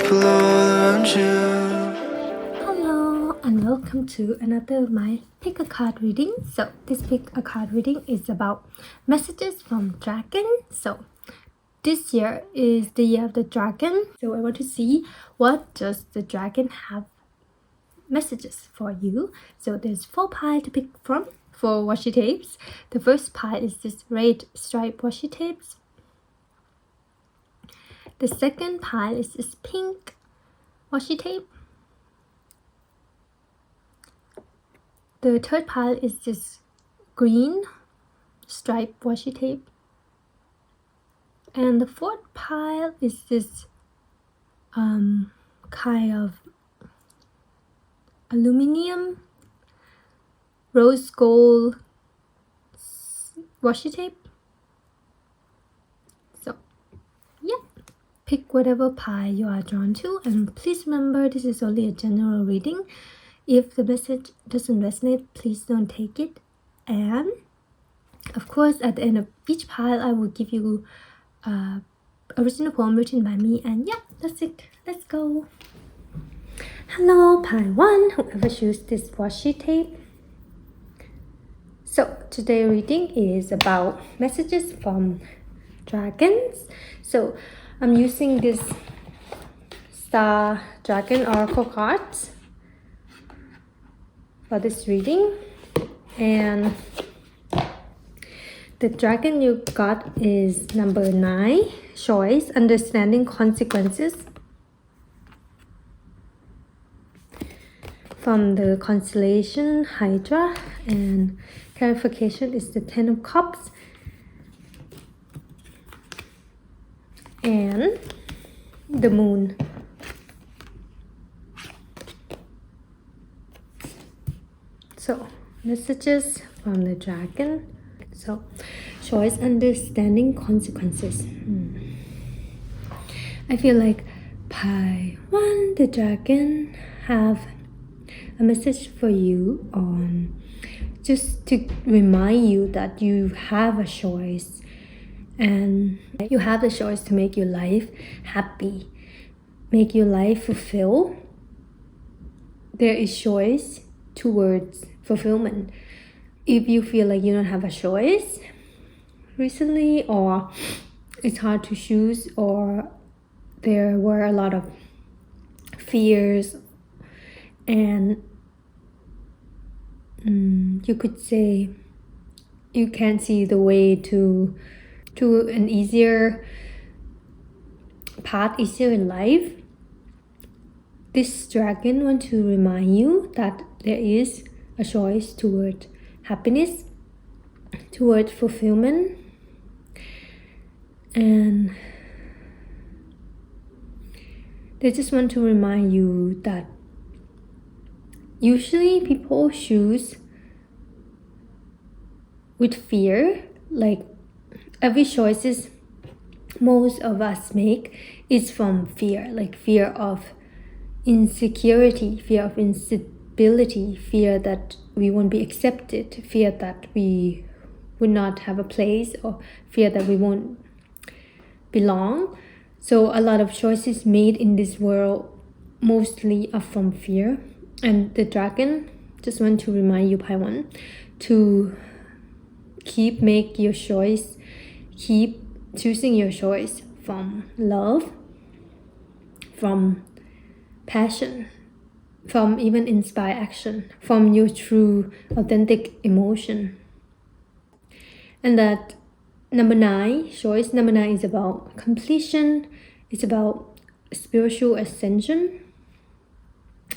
people all around you. Hello and welcome to another of my pick a card reading. So this pick a card reading is about messages from dragon. So this year is the year of the dragon. So I want to see what does the dragon have messages for you. So there's 4 piles to pick from, 4 washi tapes. The first pile is this red stripe washi tapes. The second pile is this pink washi tape. The third pile is this green stripe washi tape. And the fourth pile is this kind of aluminum rose gold washi tape. So yeah, pick whatever pile you are drawn to, and please remember this is only a general reading. If the message doesn't resonate, please don't take it. And of course, at the end of each pile, I will give you original poem written by me. And yeah, that's it. Let's go. Hello, pile 1, whoever chooses this washi tape. So today's reading is about messages from dragons. So I'm using this StarDragon oracle cards for this reading, and the dragon you got is number 9, choice, understanding consequences. From the constellation Hydra, and clarification is the 10 of Cups. And the moon. So messages from the dragon. So choice, understanding consequences. I feel like pile 1, the dragon, have a message for you on just to remind you that you have a choice, and you have the choice to make your life happy, make your life fulfill. There is choice towards fulfillment. If you feel like you don't have a choice recently, or it's hard to choose, or there were a lot of fears, and you could say you can't see the way to an easier path, easier in life, this dragon wants to remind you that there is a choice toward happiness, toward fulfillment. And they just want to remind you that usually people choose with fear. Like every choices most of us make is from fear, like fear of insecurity, fear of instability, fear that we won't be accepted, fear that we would not have a place, or fear that we won't belong. So a lot of choices made in this world mostly are from fear. And the dragon just want to remind you, pile 1, to make your choice, keep choosing your choice from love, from passion, from even inspired action, from your true authentic emotion. And that number 9, choice number 9, is about completion. It's about spiritual ascension.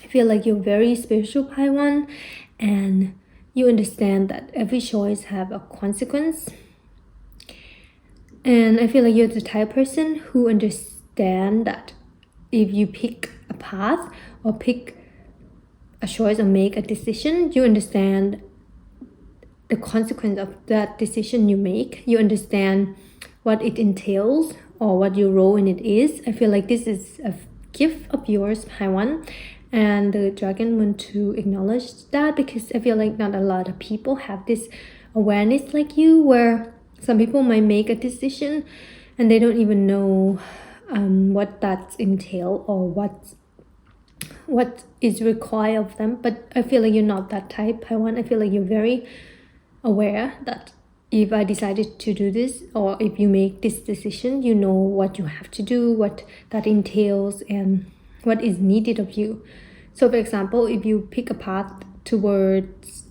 I feel like you're very spiritual, pile 1, and you understand that every choice have a consequence. And I feel like you're the type of person who understand that if you pick a path or pick a choice or make a decision, you understand the consequence of that decision you make. You understand what it entails or what your role in it is. I feel like this is a gift of yours, pile 1. And the dragon want to acknowledge that, because I feel like not a lot of people have this awareness like you, where some people might make a decision and they don't even know what that entail or what is required of them. But I feel like you're not that type, Paiwan. I feel like you're very aware that if I decided to do this, or if you make this decision, you know what you have to do, what that entails, and what is needed of you. So for example, if you pick a path towards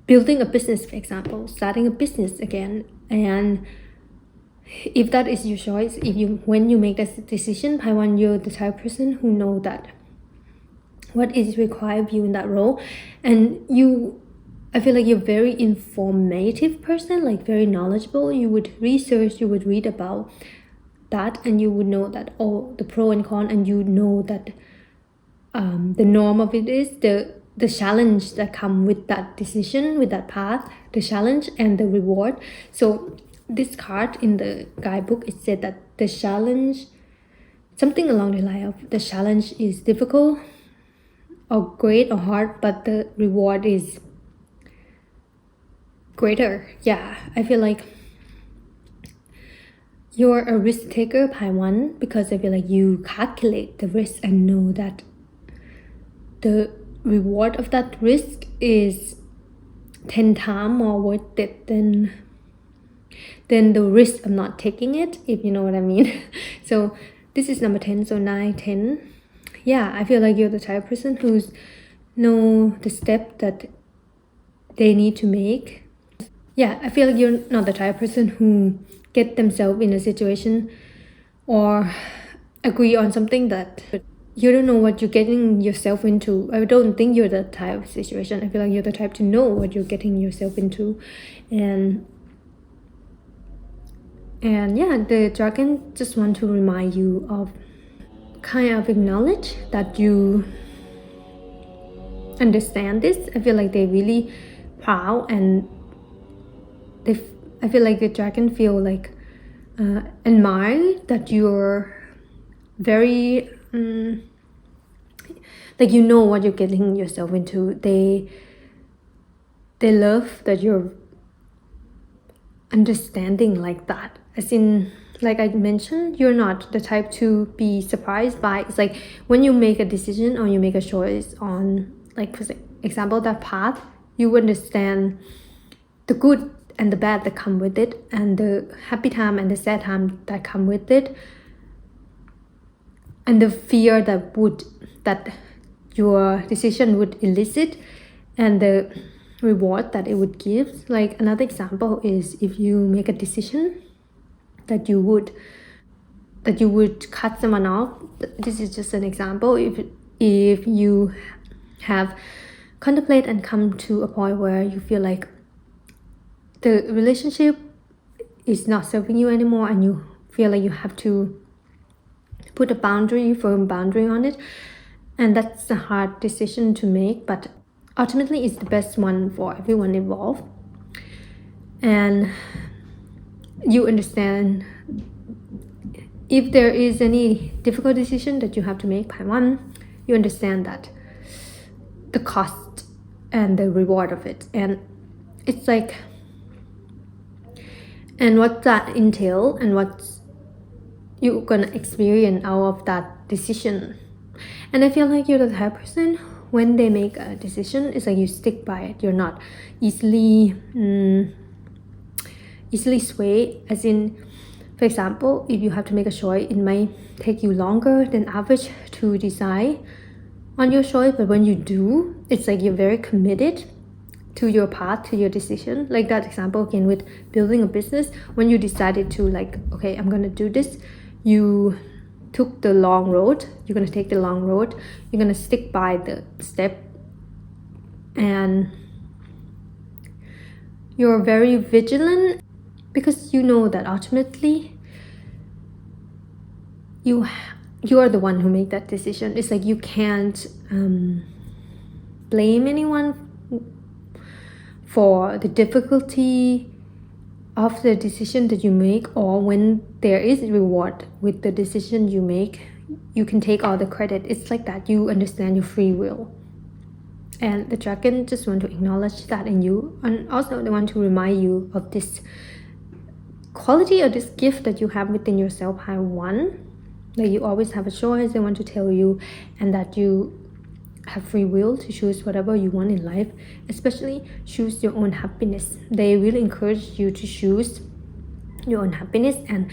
building a business, for example, starting a business again, and if that is your choice, when you make that decision, Paiwan, you're the type of person who know that what is required of you in that role. And I feel like you're a very informative person, like very knowledgeable. You would research, you would read about that, and you would know that all the pro and con, and you know that the norm of it is the challenge that come with that decision, with that path, the challenge and the reward. So this card in the guidebook, it said that the challenge, something along the line of the challenge is difficult or great or hard, but the reward is greater. Yeah, I feel like you're a risk taker, Paiwan, because I feel like you calculate the risk and know that the reward of that risk is 10 times more worth it than the risk of not taking it, if you know what I mean. So this is number 10, so 9, 10. Yeah, I feel like you're the type of person who's know the step that they need to make. Yeah, I feel like you're not the type of person who get themselves in a situation or agree on something that you don't know what you're getting yourself into. I don't think you're the type of situation. I feel like you're the type to know what you're getting yourself into. And yeah, the dragon just want to remind you of kind of acknowledge that you understand this. I feel like they're really proud, and I feel like the dragon feel like admire that you're very like you know what you're getting yourself into. They love that you're understanding like that. As in, like I mentioned, you're not the type to be surprised by. It's like when you make a decision or you make a choice on, like for example, that path, you understand the good and the bad that come with it, and the happy time and the sad time that come with it, and the fear that your decision would elicit, and the reward that it would give. Like another example is if you make a decision that you would cut someone off. This is just an example. If you have contemplate and come to a point where you feel like the relationship is not serving you anymore, and you feel like you have to put a firm boundary on it, and that's a hard decision to make, but ultimately it's the best one for everyone involved. And you understand if there is any difficult decision that you have to make, Paiwan, you understand that the cost and the reward of it, and it's like, and what that entail, and what you're gonna experience out of that decision. And I feel like you're the type of person, when they make a decision, it's like you stick by it. You're not easily swayed. As in, for example, if you have to make a choice, it might take you longer than average to decide on your choice, but when you do, it's like you're very committed to your path, to your decision. Like that example again with building a business, when you decided to, like, okay, I'm gonna do this, you took the long road, you're gonna take the long road, you're gonna stick by the step, and you're very vigilant, because you know that ultimately you are the one who made that decision. It's like you can't blame anyone for the difficulty of the decision that you make, or when there is a reward with the decision you make, you can take all the credit. It's like that. You understand your free will. And the dragon just want to acknowledge that in you, and also they want to remind you of this quality or this gift that you have within yourself, high one, that you always have a choice, they want to tell you, and that you have free will to choose whatever you want in life, especially choose your own happiness. They really encourage you to choose your own happiness, and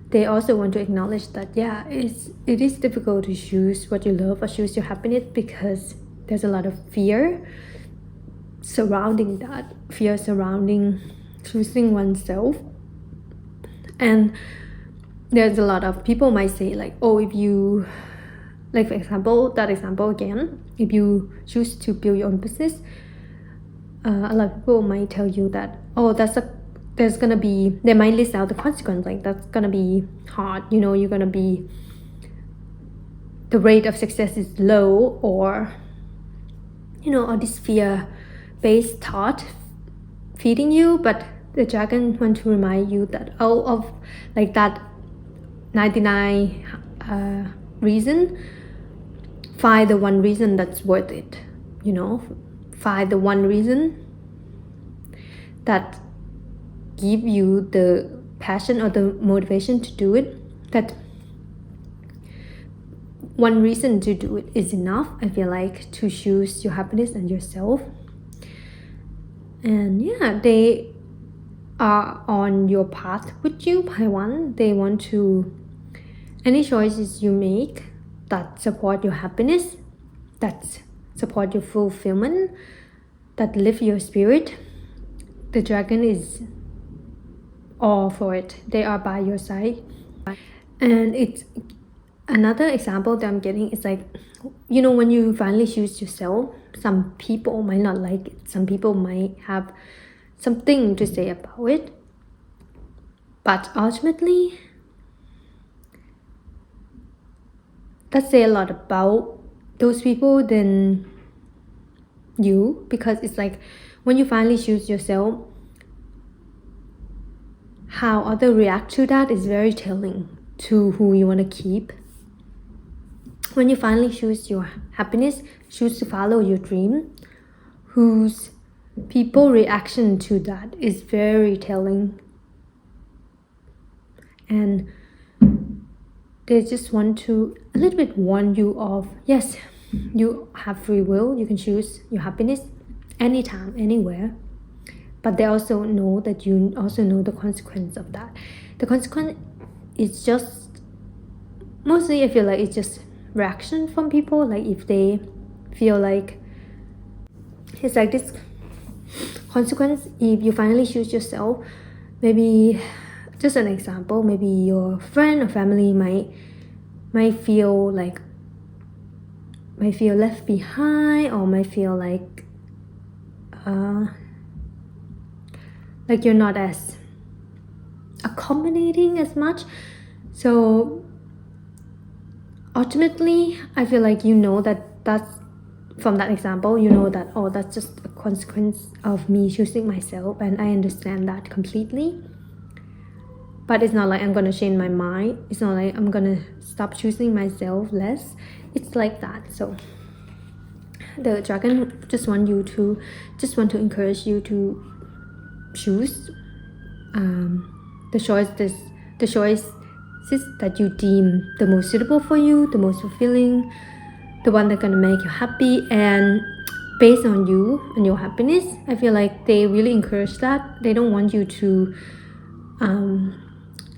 they also want to acknowledge that it is difficult to choose what you love or choose your happiness, because there's a lot of fear surrounding that, fear surrounding choosing oneself. And there's a lot of people might say like, oh, if you, like for example, that example again, if you choose to build your own business, a lot of people might tell you that, oh, there's gonna be, they might list out the consequence, like that's gonna be hard, you're gonna be, the rate of success is low, or all this fear-based thought feeding you. But the dragon want to remind you that out of like that 99 reason, find the one reason that's worth it. Find the one reason that give you the passion or the motivation to do it. That one reason to do it is enough, I feel like, to choose your happiness and yourself. And they are on your path with you, by one. They want to, any choices you make that support your happiness, that support your fulfillment, that lift your spirit, the dragon is all for it. They are by your side. And it's another example that I'm getting is like, when you finally choose yourself, some people might not like it, some people might have something to say about it, but ultimately that say a lot about those people than you, because it's like when you finally choose yourself, how others react to that is very telling to who you want to keep. When you finally choose your happiness, choose to follow your dream, whose people reaction to that is very telling. And they just want to a little bit warn you of, yes, you have free will, you can choose your happiness anytime, anywhere. But they also know that you also know the consequence of that. The consequence is just, mostly I feel like it's just reaction from people. Like if they feel like, it's like this consequence, if you finally choose yourself, maybe, just an example, maybe your friend or family might feel left behind, or might feel like you're not as accommodating as much. So ultimately I feel like that's from that example, that, oh, that's just a consequence of me choosing myself, and I understand that completely. But it's not like I'm gonna change my mind, it's not like I'm gonna stop choosing myself less. It's like that. So the dragon just want to encourage you to choose the choices that you deem the most suitable for you, the most fulfilling, the one that's gonna make you happy, and based on you and your happiness. I feel like they really encourage that. They don't want you to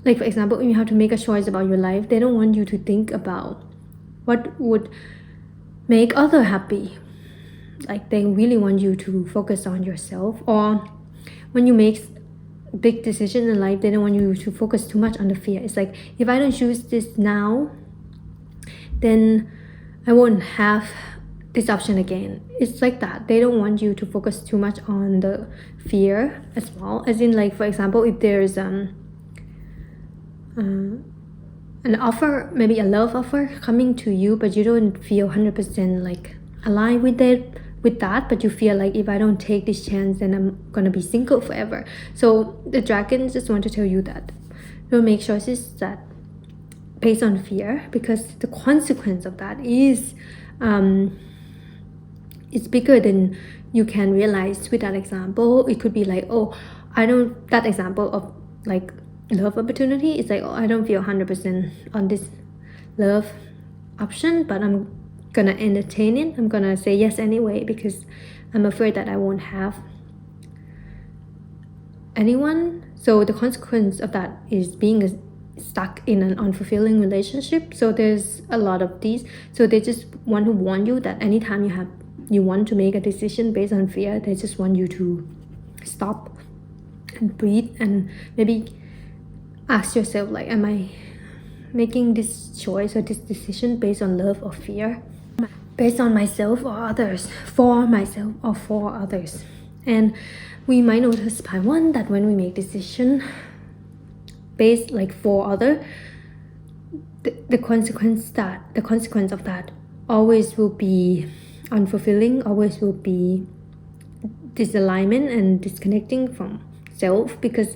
like for example, if you have to make a choice about your life, they don't want you to think about what would make others happy. Like they really want you to focus on yourself. Or when you make big decisions in life, they don't want you to focus too much on the fear. It's like, if I don't choose this now, then I won't have this option again. It's like that. They don't want you to focus too much on the fear as well. As in, like for example, if there's an offer, maybe a love offer coming to you, but you don't feel 100% like aligned with that, but you feel like, if I don't take this chance, then I'm gonna be single forever. So the dragons just want to tell you that don't make choices that based on fear, because the consequence of that is it's bigger than you can realize. With that example, it could be like, oh, that example of like love opportunity. It's like, oh, I don't feel 100% on this love option, but I'm gonna entertain it. I'm gonna say yes anyway because I'm afraid that I won't have anyone. So the consequence of that is being stuck in an unfulfilling relationship. So there's a lot of these. So they just want to warn you that anytime you want to make a decision based on fear, they just want you to stop and breathe and maybe ask yourself, like, am I making this choice or this decision based on love or fear, based on myself or others, for myself or for others? And we might notice by one that when we make decision based like for other, the consequence of that always will be unfulfilling, always will be disalignment and disconnecting from self, because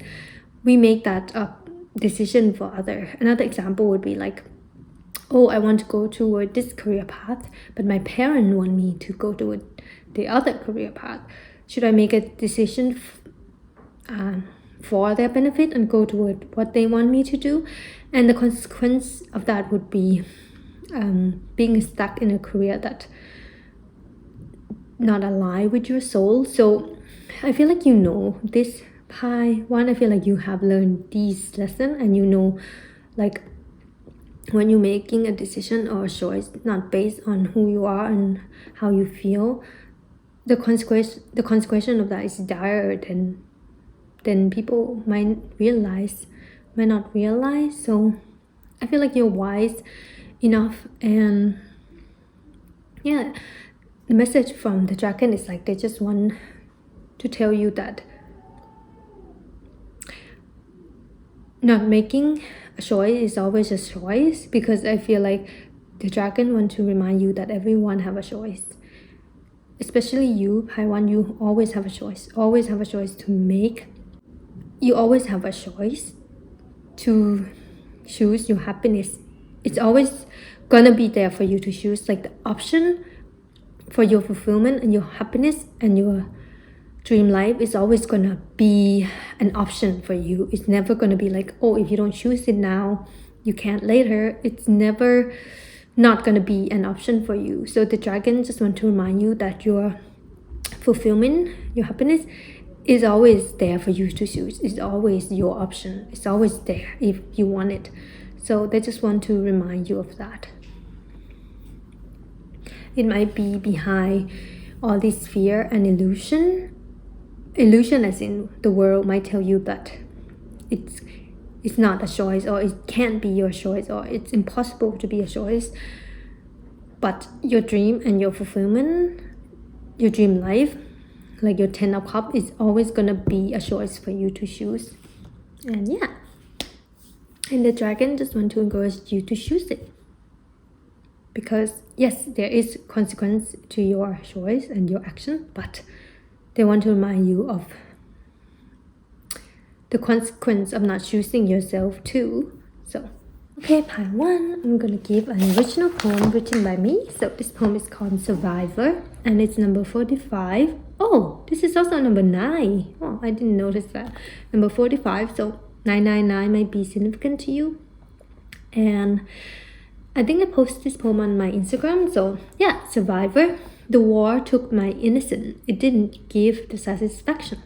we make that decision for other. Another example would be like, oh, I want to go toward this career path, but my parents want me to go toward the other career path. Should I make a decision for their benefit and go toward what they want me to do? And the consequence of that would be being stuck in a career that not align with your soul. So I feel like this Pi 1. I feel like you have learned these lessons, and like when you're making a decision or a choice not based on who you are and how you feel, the consequence of that is dire than people might not realize. So I feel like you're wise enough, and yeah, the message from the dragon is like they just want to tell you that not making a choice is always a choice, because I feel like the dragon want to remind you that everyone have a choice. Especially you, Pi 1, you always have a choice. Always have a choice to make. You always have a choice to choose your happiness. It's always gonna be there for you to choose. Like the option for your fulfillment and your happiness and your dream life is always gonna be an option for you. It's never gonna be like, oh, if you don't choose it now, you can't later. It's never not gonna be an option for you. So the dragon just want to remind you that your fulfillment, your happiness is always there for you to choose. It's always your option. It's always there if you want it. So they just want to remind you of that. It might be behind all this fear and illusion as in the world might tell you that it's not a choice, or it can't be your choice, or it's impossible to be a choice. But your dream and your fulfillment, your dream life, like your 10 of Cups, is always gonna be a choice for you to choose. And yeah, and the dragon just want to encourage you to choose it, because yes, there is consequence to your choice and your action, but they want to remind you of the consequence of not choosing yourself too. So okay, Pi 1, I'm gonna give an original poem written by me. So this poem is called Survivor, and it's number 45. Oh, this is also number 9. Oh, I didn't notice that. Number 45, so 999 might be significant to you. And I think I posted this poem on my Instagram. So yeah, Survivor. The war took my innocence. It didn't give the satisfaction.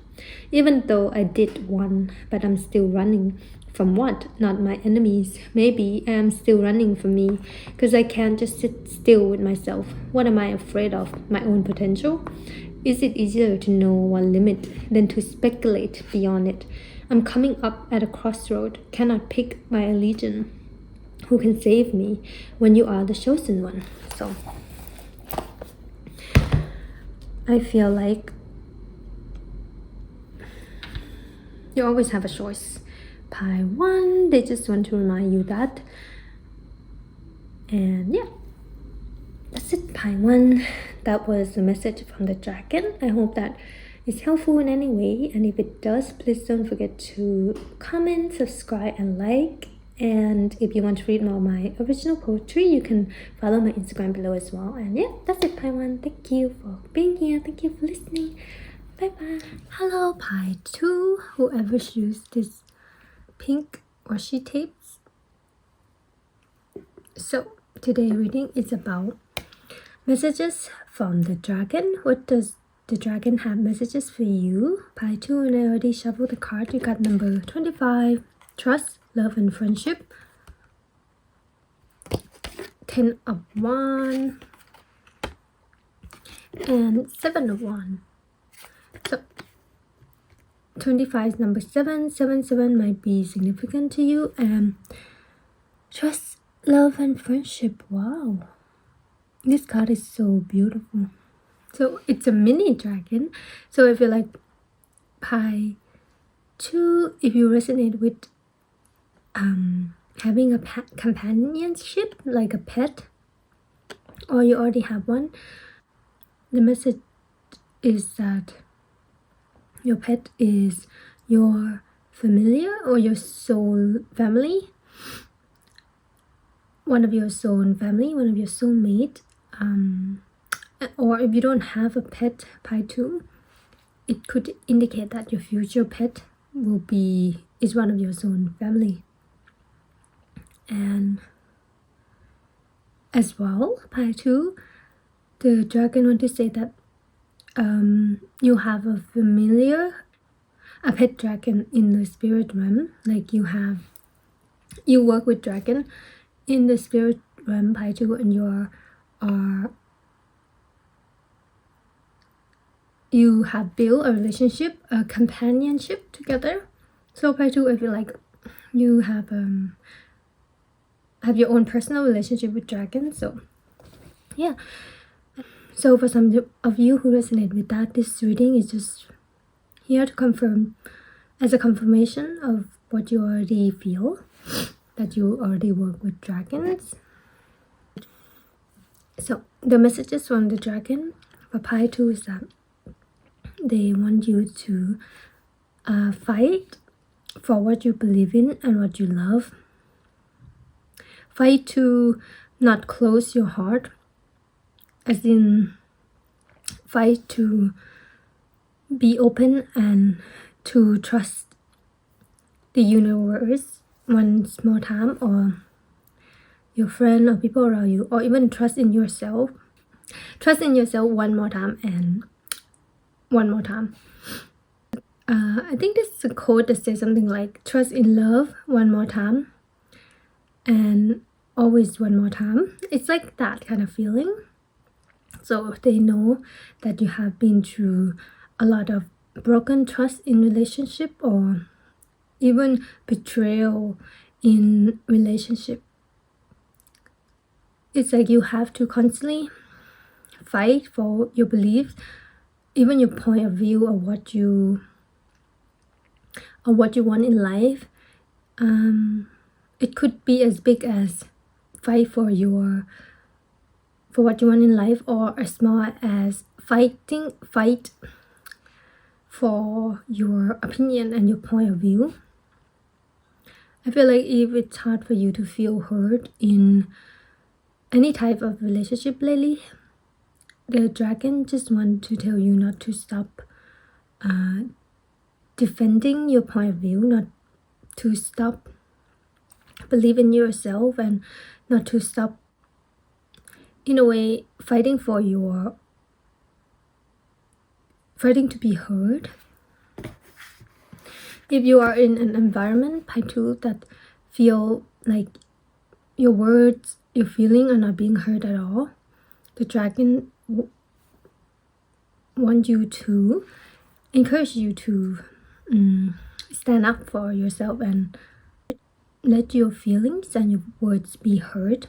Even though I did won, but I'm still running. From what? Not my enemies. Maybe I am still running from me, because I can't just sit still with myself. What am I afraid of? My own potential? Is it easier to know one limit than to speculate beyond it? I'm coming up at a crossroad, cannot pick my allegiance. Who can save me when you are the chosen one? So I feel like you always have a choice. Pi 1, they just want to remind you that. And yeah, that's it, Pi 1. That was the message from the dragon. I hope that is helpful in any way, and if it does, please don't forget to comment, subscribe, and like. And if you want to read more of my original poetry, you can follow my Instagram below as well. And yeah, that's it, Pi 1. Thank you for being here. Thank you for listening. Bye bye. Hello, Pi 2. Whoever chooses this pink washi tapes. So today's reading is about messages from the dragon. What does the dragon have messages for you? Pile 2, and I already shuffled the card. You got number 25, trust, love, and friendship. 10 of Wands and 7 of Wands. So 25 is number 7. 7 might be significant to you. And trust, love, and friendship. Wow, this card is so beautiful. So it's a mini dragon. So if you like pie 2, if you resonate with having a companionship, like a pet, or you already have one, the message is that your pet is your familiar or your soul family, one of your soul family, one of your soulmate. Or if you don't have a pet, pie 2, it could indicate that your future pet is one of your soul family. And as well, pie 2, the dragon want to say that you have a familiar, a pet dragon in the spirit realm. Like you work with dragon in the spirit realm, pie 2, and you have built a relationship, a companionship together. So pie 2, if you like, you have your own personal relationship with dragons. So yeah, so for some of you who resonate with that, this reading is just here to confirm, as a confirmation of what you already feel, that you already work with dragons. So the messages from the dragon for pie 2 is that they want you to fight for what you believe in and what you love. Fight to not close your heart, as in fight to be open and to trust the universe one more time, or your friend or people around you, or even trust in yourself. Trust in yourself one more time and one more time. I think this is a quote that says something like, trust in love one more time and always one more time. It's like that kind of feeling. So they know that you have been through a lot of broken trust in relationship, or even betrayal in relationship. It's like you have to constantly fight for your beliefs, even your point of view of what you want in life. It could be as big as fight for what you want in life, or as small as fight for your opinion and your point of view. I feel like if it's hard for you to feel heard in any type of relationship lately, the dragon just wants to tell you not to stop defending your point of view, not to stop believing in yourself, and not to stop, in a way, fighting to be heard. If you are in an environment, pie 2, that feel like your words, your feeling are not being heard at all, the dragon want you to encourage you to stand up for yourself and let your feelings and your words be heard.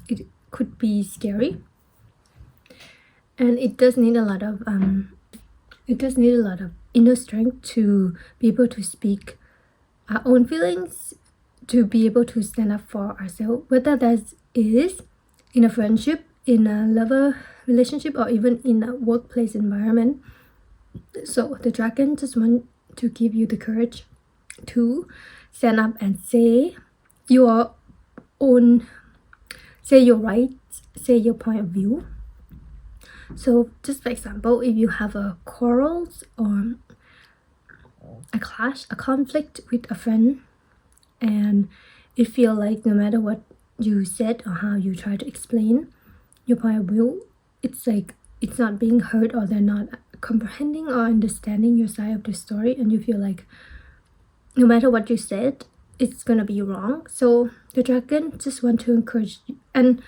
It could be scary, and it does need a lot of inner strength to be able to speak our own feelings, to be able to stand up for ourselves, whether that is in a friendship, in a lover relationship, or even in a workplace environment. So the dragon just want to give you the courage to stand up and say your rights, say your point of view. So just for example, if you have a quarrels or a clash, a conflict with a friend and it feel like no matter what you said or how you try to explain your point of view, it's like it's not being heard, or they're not comprehending or understanding your side of the story, and you feel like no matter what you said, it's gonna be wrong. So the dragon just want to encourage you, and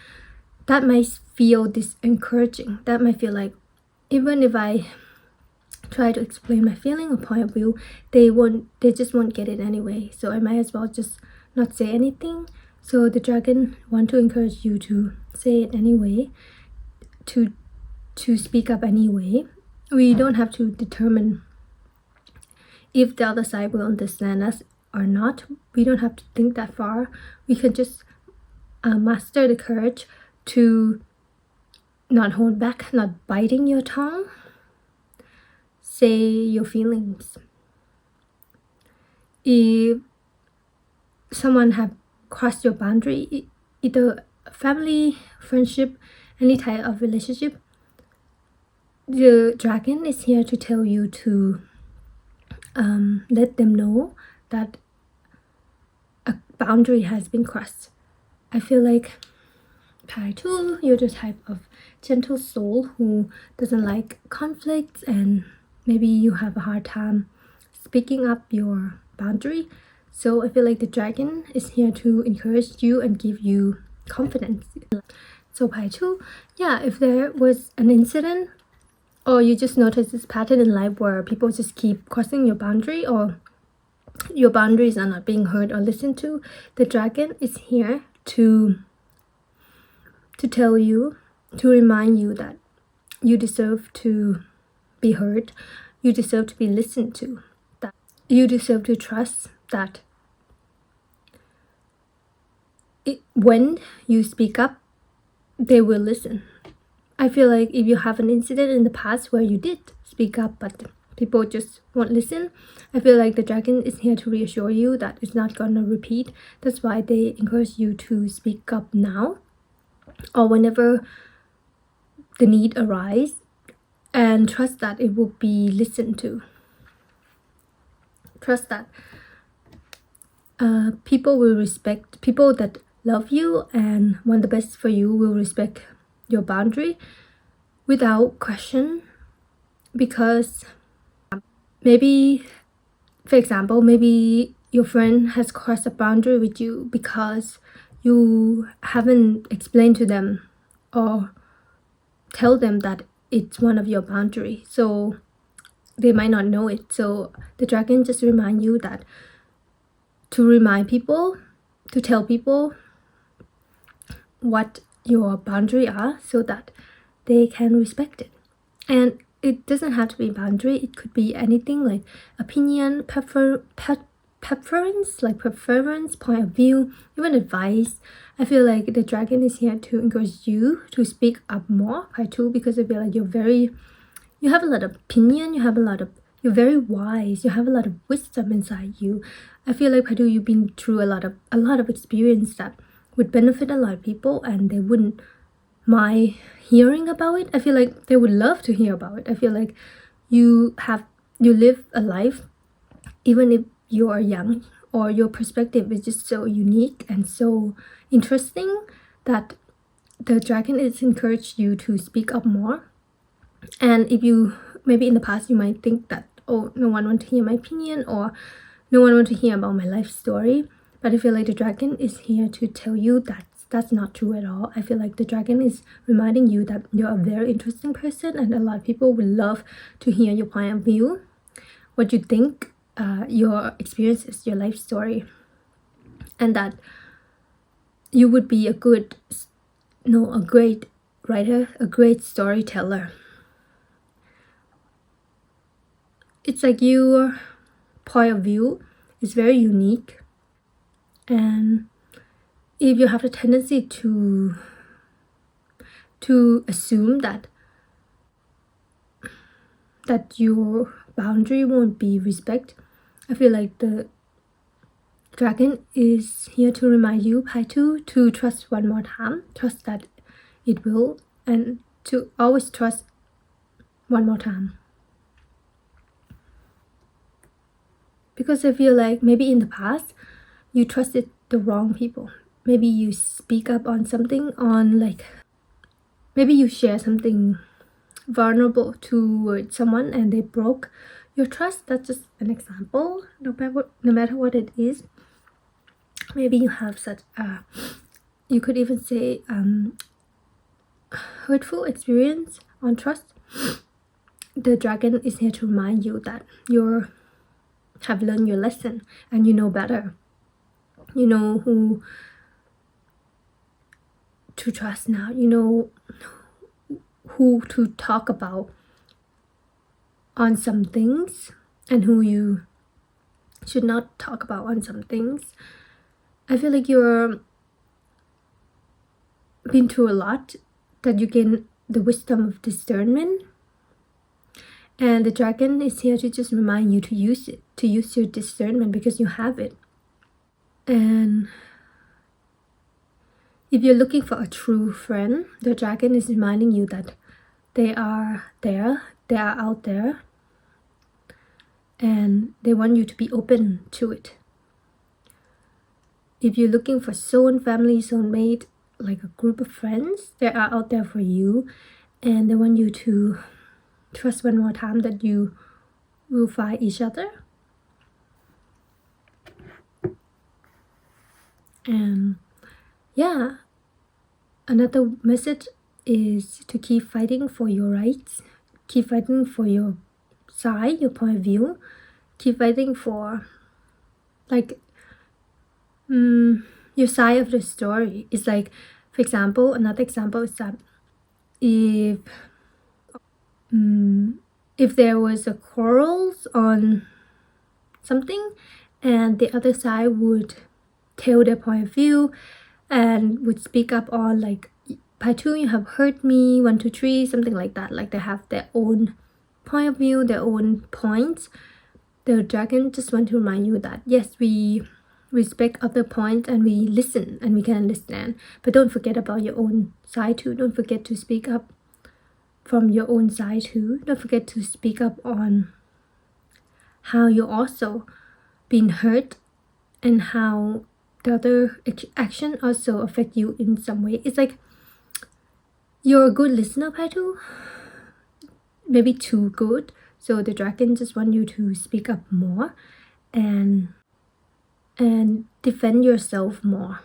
that might feel discouraging. That might feel like even if I try to explain my feeling or point of view, they just won't get it anyway. So I might as well just not say anything. So the dragon want to encourage you to say it anyway, to speak up anyway. We don't have to determine if the other side will understand us or not. We don't have to think that far. We can just master the courage to not hold back, not biting your tongue. Say your feelings. If someone have crossed your boundary, either family, friendship, any type of relationship, the dragon is here to tell you to let them know that a boundary has been crossed. I feel like Paolo, you're the type of gentle soul who doesn't like conflicts, and maybe you have a hard time speaking up your boundary. So I feel like the dragon is here to encourage you and give you confidence. So Paolo, yeah, if there was an incident, or you just notice this pattern in life where people just keep crossing your boundary, or your boundaries are not being heard or listened to, the dragon is here to tell you, to remind you that you deserve to be heard, you deserve to be listened to, that you deserve to trust that when you speak up, they will listen. I feel like if you have an incident in the past where you did speak up but people just won't listen, I feel like the dragon is here to reassure you that it's not gonna repeat. That's why they encourage you to speak up now, or whenever the need arises, and trust that it will be listened to. Trust that people will respect, people that love you and want the best for you will respect your boundary without question. Because maybe, for example, maybe your friend has crossed a boundary with you because you haven't explained to them or tell them that it's one of your boundaries, so they might not know it. So the dragon just remind you that to remind people, to tell people what your boundary are, so that they can respect it. And it doesn't have to be boundary, it could be anything like opinion, preference, point of view, even advice. I feel like the dragon is here to encourage you to speak up more, because I feel like you have a lot of opinion, you're very wise, you have a lot of wisdom inside you. I feel like you've been through a lot of experience that would benefit a lot of people, and they wouldn't mind hearing about it. I feel like they would love to hear about it. I feel like you live a life, even if you are young, or your perspective is just so unique and so interesting, that the dragon is encouraged you to speak up more. And if you, maybe in the past you might think that, oh, no one wants to hear my opinion, or no one wants to hear about my life story, but I feel like the dragon is here to tell you that that's not true at all. I feel like the dragon is reminding you that you're a very interesting person, and a lot of people would love to hear your point of view, what you think, your experiences, your life story, and that you would be a great writer, a great storyteller. It's like your point of view is very unique, and if you have a tendency to assume that your boundary won't be respected, I feel like the dragon is here to remind you, Paolo, to trust one more time, trust that it will, and to always trust one more time. Because I feel like maybe in the past you trusted the wrong people. Maybe you speak up on something on like, maybe you share something vulnerable towards someone and they broke your trust. That's just an example. No matter what it is, maybe you have such a, you could even say hurtful experience on trust. The dragon is here to remind you that you have learned your lesson and you know better. You know who to trust now. You know who to talk about on some things and who you should not talk about on some things. I feel like you're been through a lot, that you gain the wisdom of discernment, and the dragon is here to just remind you to use it, to use your discernment, because you have it. And if you're looking for a true friend, the dragon is reminding you that they are there, they are out there, and they want you to be open to it. If you're looking for soulmate, family, soulmate, like a group of friends, they are out there for you, and they want you to trust one more time that you will find each other. And yeah, another message is to keep fighting for your rights, keep fighting for your side, your point of view, keep fighting for like your side of the story. It's like, for example, another example is that if there was a quarrels on something and the other side would tell their point of view and would speak up on like, Paitu, you have hurt me, 1, 2, 3, something like that. Like they have their own point of view, their own points. The dragon just want to remind you that yes, we respect other points and we listen and we can understand, but don't forget about your own side too. Don't forget to speak up from your own side too. Don't forget to speak up on how you also been hurt and how the other action also affect you in some way. It's like you're a good listener, Paitu, maybe too good. So the dragon just want you to speak up more and defend yourself more,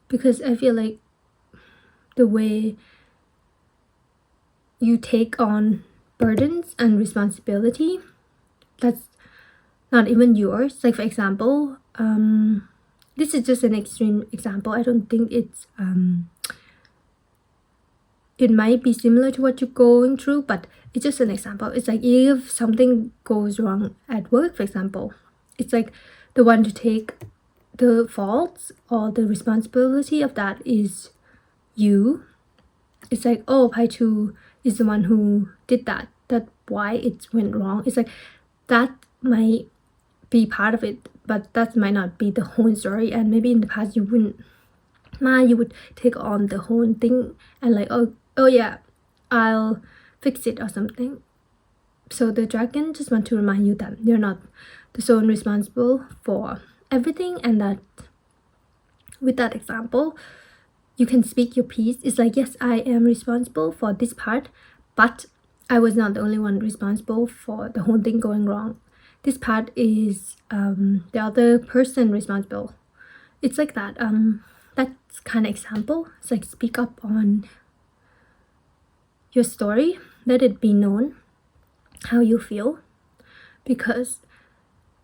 because I feel like the way you take on burdens and responsibility that's not even yours. Like for example, this is just an extreme example. I don't think it's it might be similar to what you're going through, but it's just an example. It's like if something goes wrong at work, for example, it's like the one to take the faults or the responsibility of that is you. It's like, oh, Paitu is the one who did that. That's why it went wrong. It's like that might be part of it, but that might not be the whole story. And maybe in the past you wouldn't mind, you would take on the whole thing and like, oh yeah, I'll fix it or something. So the dragon just want to remind you that you're not the sole responsible for everything, and that with that example you can speak your piece. It's like, yes, I am responsible for this part, but I was not the only one responsible for the whole thing going wrong. This part is the other person responsible. It's like that. That's kind of example. It's like speak up on your story, let it be known how you feel, because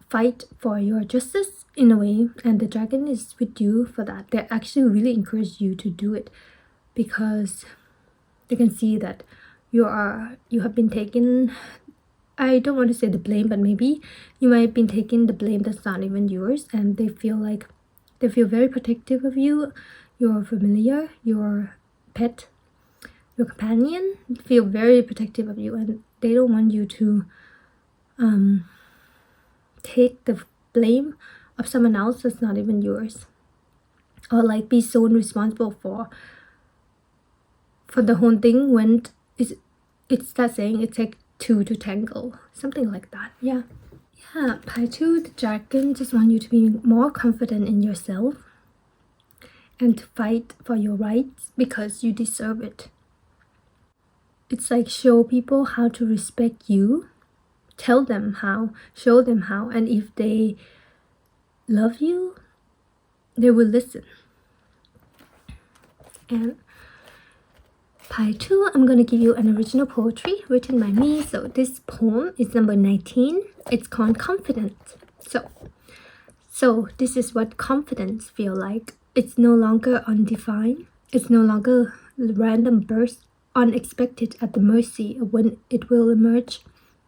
fight for your justice in a way, and the dragon is with you for that. They actually really encourage you to do it, because they can see that you have been taking, I don't want to say the blame, but maybe you might have been taking the blame that's not even yours, and they feel very protective of you, your familiar, your pet, your companion feel very protective of you, and they don't want you to take the blame of someone else that's not even yours, or like be so responsible for the whole thing when it's that saying, it takes two to tangle, something like that. Yeah, Yeah, Pi 2, the dragon just want you to be more confident in yourself and to fight for your rights because you deserve it. It's like show people how to respect you, tell them how, show them how, and if they love you, they will listen. And Pi 2, I'm gonna give you an original poetry written by me. So this poem is number 19. It's called Confidence. So this is what confidence feel like. It's no longer undefined. It's no longer random burst, unexpected at the mercy of when it will emerge.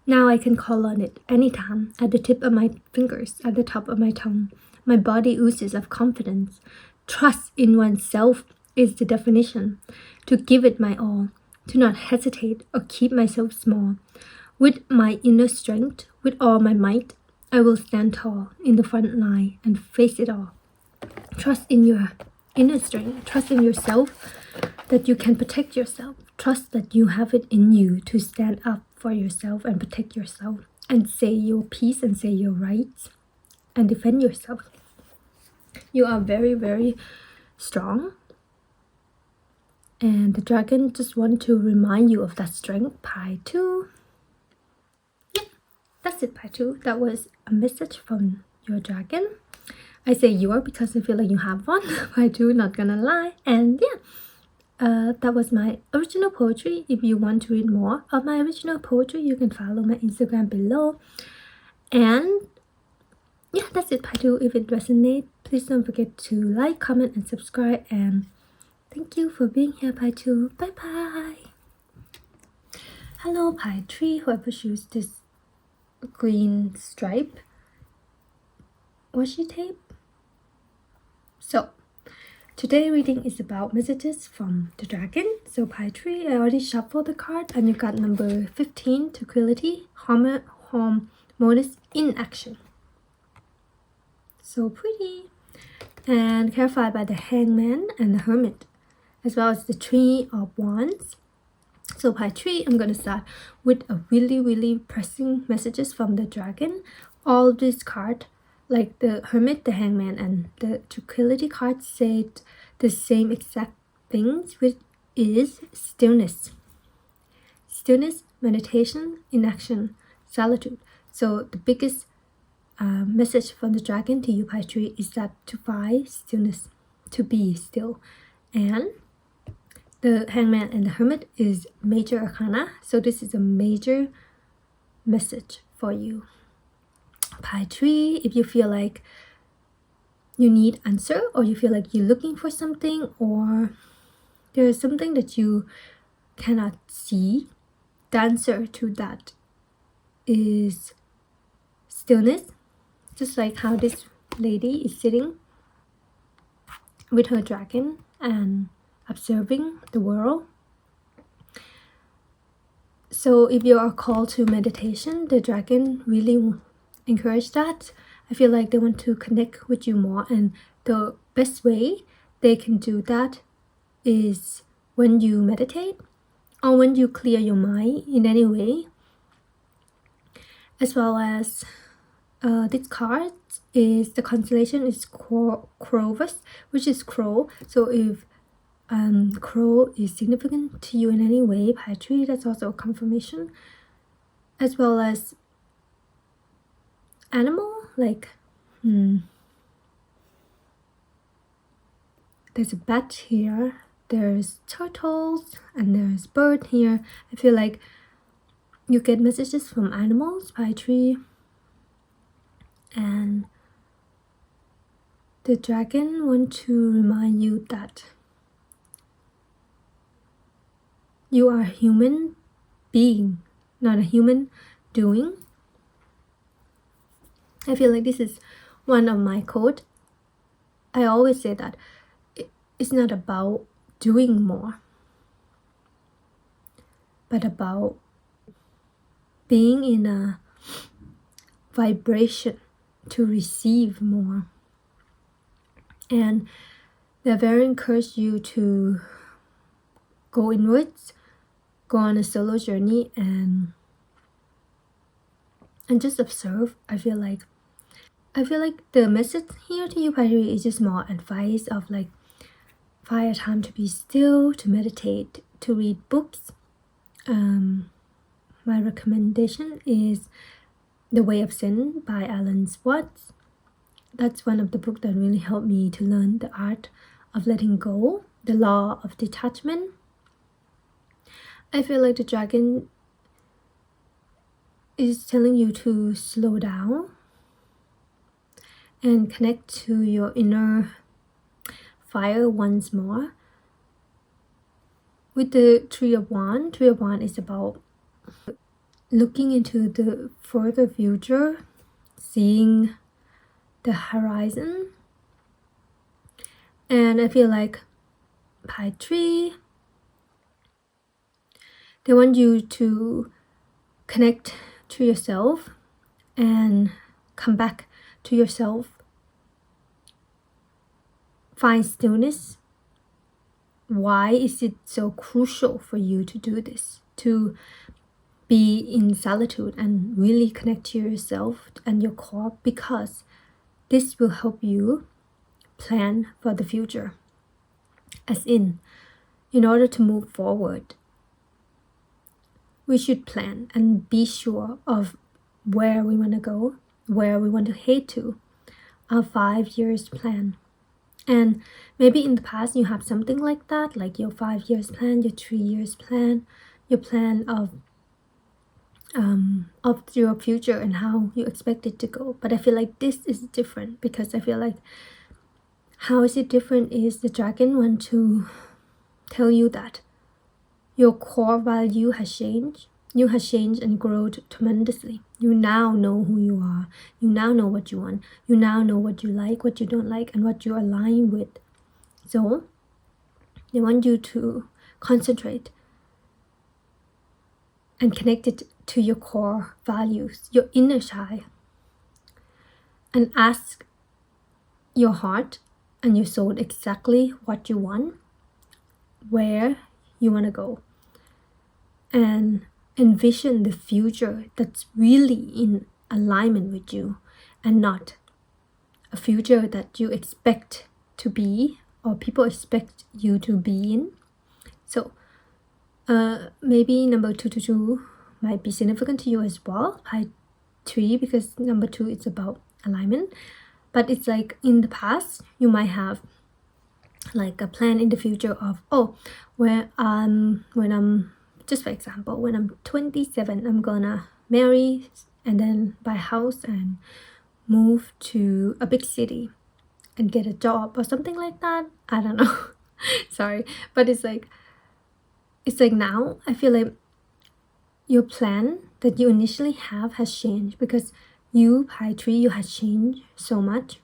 Now I can call on it anytime, at the tip of my fingers, at the top of my tongue. My body oozes of confidence. Trust in oneself is the definition. To give it my all, to not hesitate or keep myself small. With my inner strength, with all my might, I will stand tall in the front line and face it all. Trust in your inner strength. Trust in yourself that you can protect yourself. Trust that you have it in you to stand up for yourself and protect yourself and say your piece and say your rights and defend yourself. You are very, very strong. And the dragon just want to remind you of that strength. Pi 2. Yeah, that's it, Pi 2. That was a message from your dragon. I say your because I feel like you have one. Pi 2, not gonna lie. And yeah, that was my original poetry. If you want to read more of my original poetry, you can follow my Instagram below. And yeah, that's it, Pi 2. If it resonates, please don't forget to like, comment, and subscribe. And thank you for being here, Pi 2. Bye bye. Hello, Pi 3. Whoever chooses this green stripe washi tape. So, today reading is about messages from the dragon. So, Pi 3, I already shuffled the card, and you got number 15, Tranquility, Harmonious in Action. So pretty. And clarified by the Hangman and the Hermit, as well as the Three of Wands. So Pi 3, I'm going to start with a really pressing messages from the dragon. All these cards, like the Hermit, the Hangman, and the Tranquility cards, said the same exact things, which is stillness. Stillness, meditation, inaction, solitude. So the biggest message from the dragon to you, Pi 3, is that to find stillness, to be still. And the Hangman and the Hermit is major arcana, so this is a major message for you. Pi 3, if you feel like you need answer, or you feel like you're looking for something, or there's something that you cannot see, the answer to that is stillness. Just like how this lady is sitting with her dragon and observing the world. So if you are called to meditation, the dragon really encourage that. I feel like they want to connect with you more, and the best way they can do that is when you meditate or when you clear your mind in any way. As well as this card is the constellation is Crowus, which is crow. So if crow is significant to you in any way, Pi 3, that's also a confirmation. As well as animal, like there's a bat here, there's turtles, and there's bird here. I feel like you get messages from animals, Pi 3. And the dragon want to remind you that you are a human being, not a human doing. I feel like this is one of my quotes. I always say that it's not about doing more, but about being in a vibration to receive more. And they very encourage you to go inwards, go on a solo journey, and and just observe. I feel like the message here to you, Barbieri, is just more advice of like find a time to be still, to meditate, to read books. My recommendation is The Way of Zen by Alan Watts. That's one of the books that really helped me to learn the art of letting go, the law of detachment. I feel like the dragon is telling you to slow down and connect to your inner fire once more. With the Tree of Wands is about looking into the further future, seeing the horizon. And I feel like PAC Tree, they want you to connect to yourself and come back to yourself. Find stillness. Why is it so crucial for you to do this? To be in solitude and really connect to yourself and your core, because this will help you plan for the future. As in order to move forward, we should plan and be sure of where we want to go, where we want to head to, our 5 years plan. And maybe in the past you have something like that, like your 5 years plan, your 3 years plan, your plan of your future and how you expect it to go. But I feel like this is different, because I feel like how is it different is the dragon want to tell you that your core value has changed. You have changed and grown tremendously. You now know who you are. You now know what you want. You now know what you like, what you don't like, and what you align with. So they want you to concentrate and connect it to your core values, your inner child, and ask your heart and your soul exactly what you want, where you want to go, and envision the future that's really in alignment with you, and not a future that you expect to be or people expect you to be in. So maybe number 222 might be significant to you as well. PAC 3, because number 2 is about alignment. But it's like in the past you might have like a plan in the future of when I'm just for example, when I'm 27, I'm gonna marry and then buy a house and move to a big city and get a job or something like that. I don't know. Sorry, but it's like now I feel like your plan that you initially have has changed, because you, PAC 3, you have changed so much.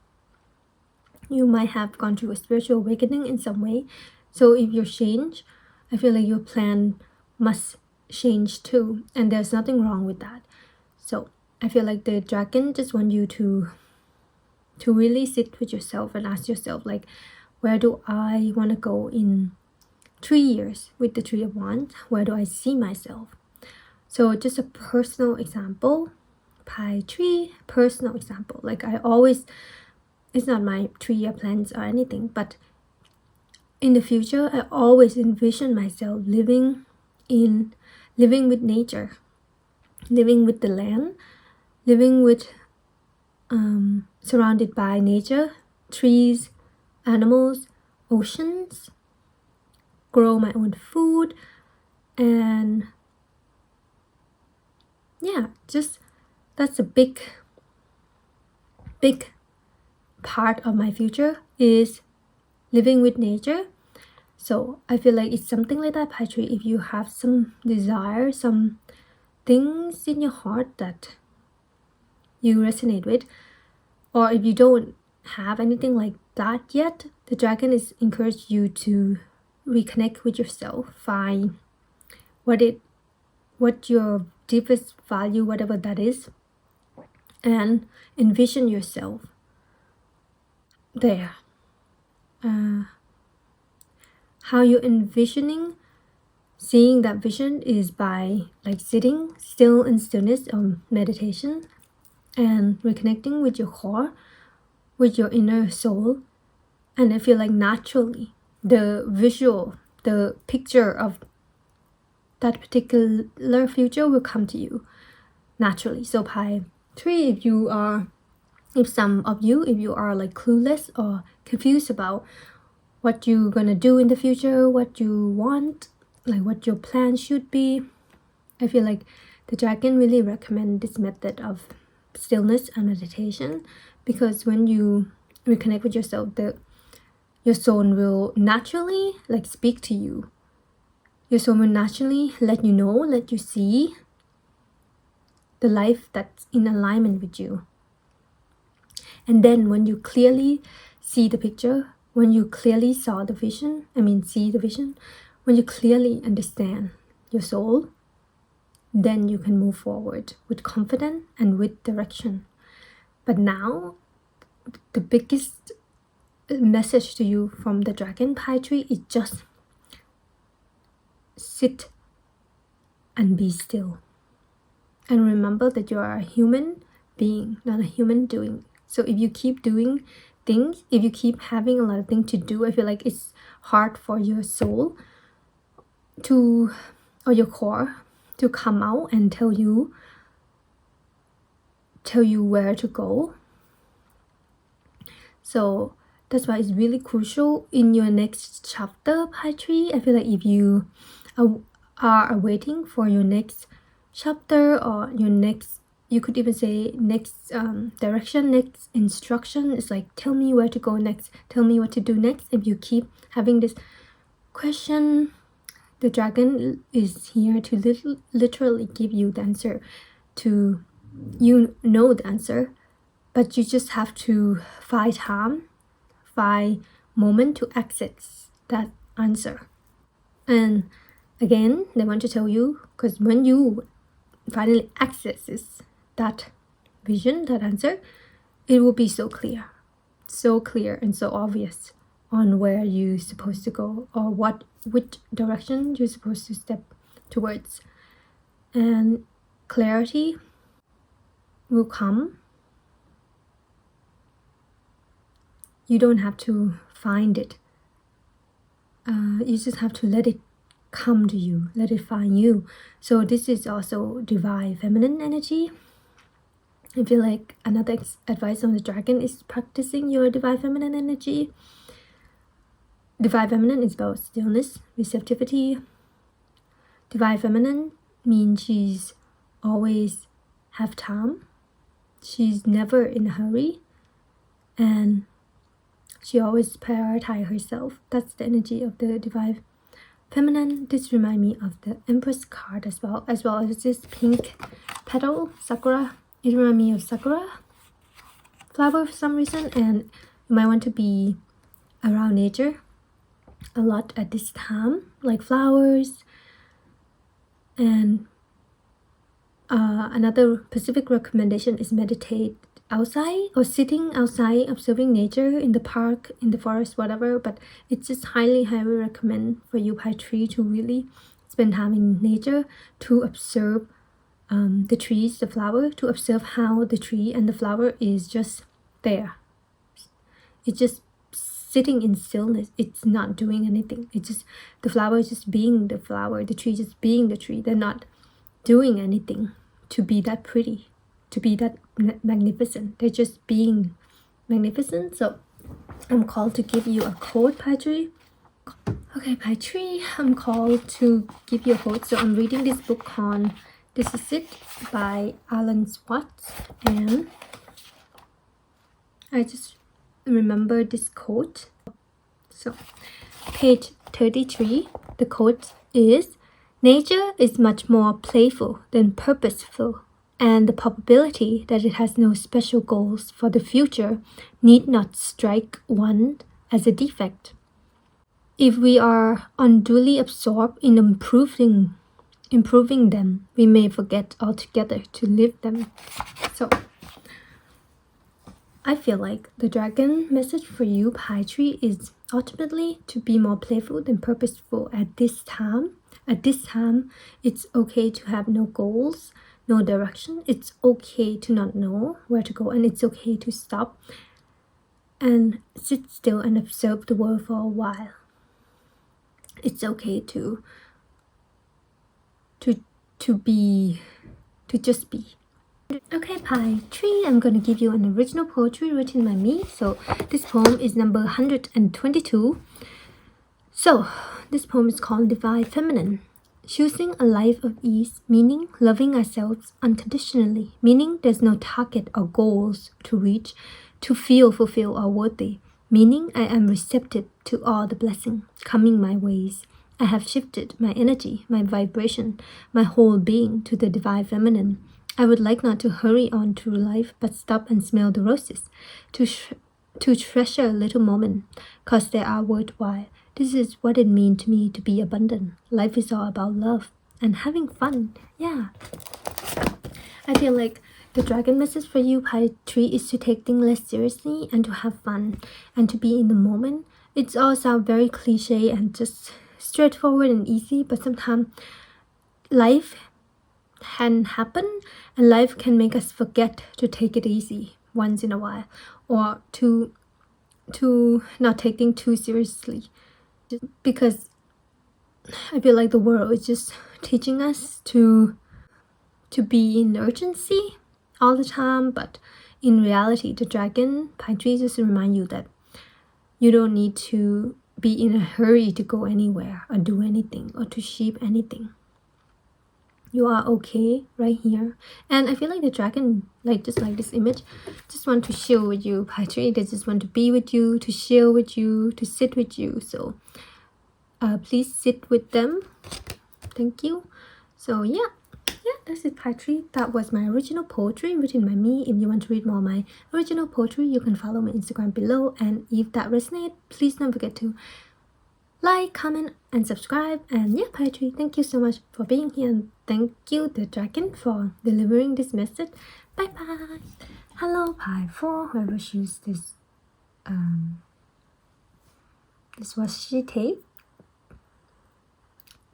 You might have gone through a spiritual awakening in some way. So if you change, I feel like your plan must change too, and there's nothing wrong with that. So I feel like the dragon just want you to really sit with yourself and ask yourself, like, where do I want to go in 3 years with the Tree of Wands? Where do I see myself? So just a personal example, PAC 3, personal example. Like I always, it's not my 3-year plans or anything, but in the future, I always envision myself living with nature, living with the land, living with surrounded by nature, trees, animals, oceans, grow my own food, and yeah, just that's a big part of my future, is living with nature. So I feel like it's something like that, PAC 3. If you have some desire, some things in your heart that you resonate with, or if you don't have anything like that yet, the dragon is encouraging you to reconnect with yourself, find what your deepest value, whatever that is, and envision yourself there. How you're envisioning, seeing that vision is by like sitting still in stillness or meditation, and reconnecting with your core, with your inner soul. And I feel like naturally the visual, the picture of that particular future will come to you naturally. So pie 3, if you are like clueless or confused about what you're gonna do in the future, what you want, like what your plan should be, I feel like the dragon really recommend this method of stillness and meditation, because when you reconnect with yourself, your soul will naturally like speak to you. Your soul will naturally let you know, let you see the life that's in alignment with you. And then when you clearly see the picture, when you clearly see the vision, when you clearly understand your soul, then you can move forward with confidence and with direction. But now, the biggest message to you from the dragon pie tree is just sit and be still. And remember that you are a human being, not a human doing. So if you keep doing things, if you keep having a lot of things to do, I feel like it's hard for your soul or your core to come out and tell you where to go. So that's why it's really crucial in your next chapter, pie tree. I feel like if you are waiting for your next chapter, or your next, you could even say next direction, next instruction, it's like, tell me where to go next, tell me what to do next. If you keep having this question, the dragon is here to literally give you the answer. You know the answer, but you just have to find time, find moment to access that answer. And again, they want to tell you, because when you finally accesses that vision, that answer, it will be so clear and so obvious on where you're supposed to go, or which direction you're supposed to step towards. And clarity will come. You don't have to find it. You just have to let it come to you, let it find you. So this is also divine feminine energy. I feel like another advice on the dragon is practicing your divine feminine energy. Divine feminine is about stillness, receptivity. Divine feminine means she's always have time. She's never in a hurry, and she always prioritizes herself. That's the energy of the divine feminine. This reminds me of the Empress card as well as this pink petal, sakura. It reminds me of sakura flower for some reason, and you might want to be around nature a lot at this time, like flowers. And another specific recommendation is meditate outside, or sitting outside observing nature in the park, in the forest, whatever. But it's just highly recommend for you pie tree to really spend time in nature, to observe the trees, the flower, to observe how the tree and the flower is just there. It's just sitting in stillness. It's not doing anything. It's just, the flower is just being the flower, the tree just being the tree. They're not doing anything to be that pretty, to be that magnificent. They're just being magnificent. So I'm called to give you a quote, pie tree. Okay, pie tree, I'm called to give you a quote. So I'm reading this book on This Is It by Alan Watts, and I just remember this quote. So page 33, the quote is, "Nature is much more playful than purposeful, and the probability that it has no special goals for the future need not strike one as a defect. If we are unduly absorbed in improving them, we may forget altogether to live them." So I feel like the dragon message for you, pie tree, is ultimately to be more playful than purposeful at this time. At this time, it's okay to have no goals, no direction. It's okay to not know where to go, and it's okay to stop and sit still and observe the world for a while. It's okay to just be. Okay, Pi 3, I'm gonna give you an original poetry written by me. So this poem is number 122. So this poem is called Divine Feminine. Choosing a life of ease, meaning loving ourselves unconditionally, meaning there's no target or goals to reach, to feel fulfilled or worthy, meaning I am receptive to all the blessing coming my ways. I have shifted my energy, my vibration, my whole being to the divine feminine. I would like not to hurry on through life, but stop and smell the roses, to treasure a little moment, cause they are worthwhile. This is what it means to me to be abundant. Life is all about love and having fun. Yeah. I feel like the dragon message for you, Pi 3, is to take things less seriously and to have fun and to be in the moment. It's all sound very cliche and just straightforward and easy, but sometimes life can happen and life can make us forget to take it easy once in a while, or to not take things too seriously, because I feel like the world is just teaching us to be in urgency all the time. But in reality, the dragon Pi 3 just remind you that you don't need to be in a hurry to go anywhere or do anything or to achieve anything. You are okay right here. And I feel like the dragon, like just like this image, just want to chill with you, Pi 3. They just want to be with you, to chill with you, to sit with you. So please sit with them. Thank you. So yeah, that's it, Pi 3. That was my original poetry written by me. If you want to read more of my original poetry, you can follow my Instagram below. And if that resonates, please don't forget to like, comment, and subscribe. And yeah, Pi 3, thank you so much for being here, and thank you, the dragon, for delivering this message. Bye bye. Hello, Pi 4, whoever choose this washi tape.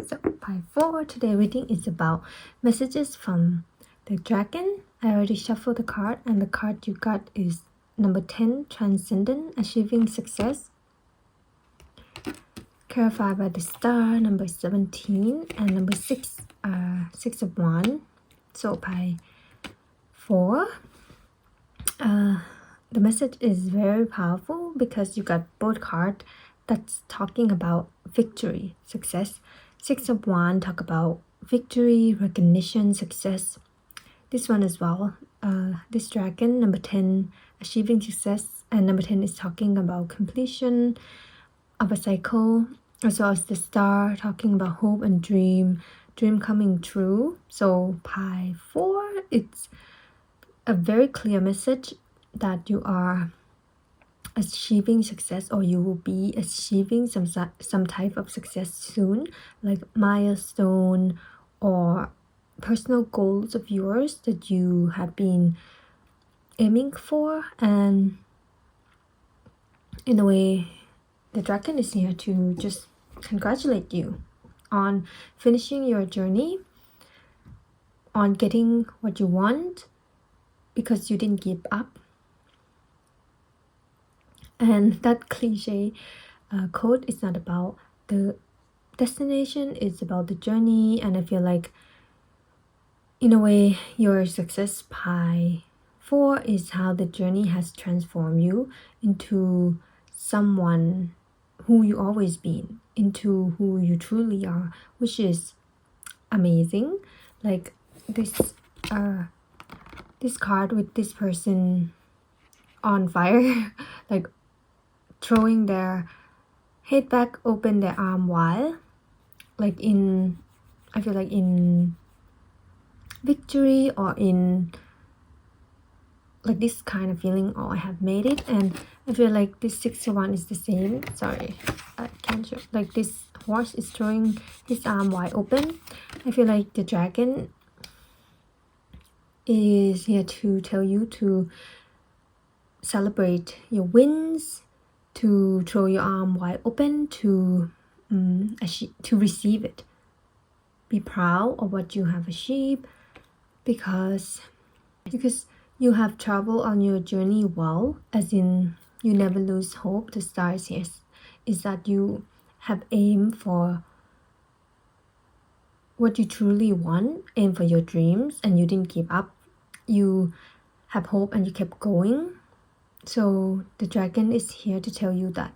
So Pi 4, today reading is about messages from the dragon. I already shuffled the card, and the card you got is number 10, Transcendent, Achieving Success. Clarified by the star, number 17, and number 6, 6 of Wands. So Pi 4, the message is very powerful because you got both cards that's talking about victory, success. 6 of Wands talk about victory, recognition, success. This one as well, this dragon, number 10, achieving success, and number 10 is talking about completion of a cycle, as well as the star talking about hope and dream coming true. So Pi 4, it's a very clear message that you are achieving success, or you will be achieving some type of success soon, like milestone or personal goals of yours that you have been aiming for. And in a way, the dragon is here to just congratulate you on finishing your journey, on getting what you want, because you didn't give up. And that cliche quote is not about the destination, it's about the journey. And I feel like, in a way, your success, Pi 4, is how the journey has transformed you into someone who you always been, into who you truly are, which is amazing. Like this card with this person on fire, like throwing their head back, open their arm wide, like in, I feel like in victory, or in like this kind of feeling, oh, I have made it. And I feel like this 6 of Wands is the same. Sorry, I can't show. Like this horse is throwing his arm wide open. I feel like the dragon is here to tell you to celebrate your wins, to throw your arm wide open, to receive it. Be proud of what you have achieved. because you have traveled on your journey well, as in you never lose hope. The stars here is that you have aimed for what you truly want, aim for your dreams, and you didn't give up. You have hope and you kept going. So the dragon is here to tell you that,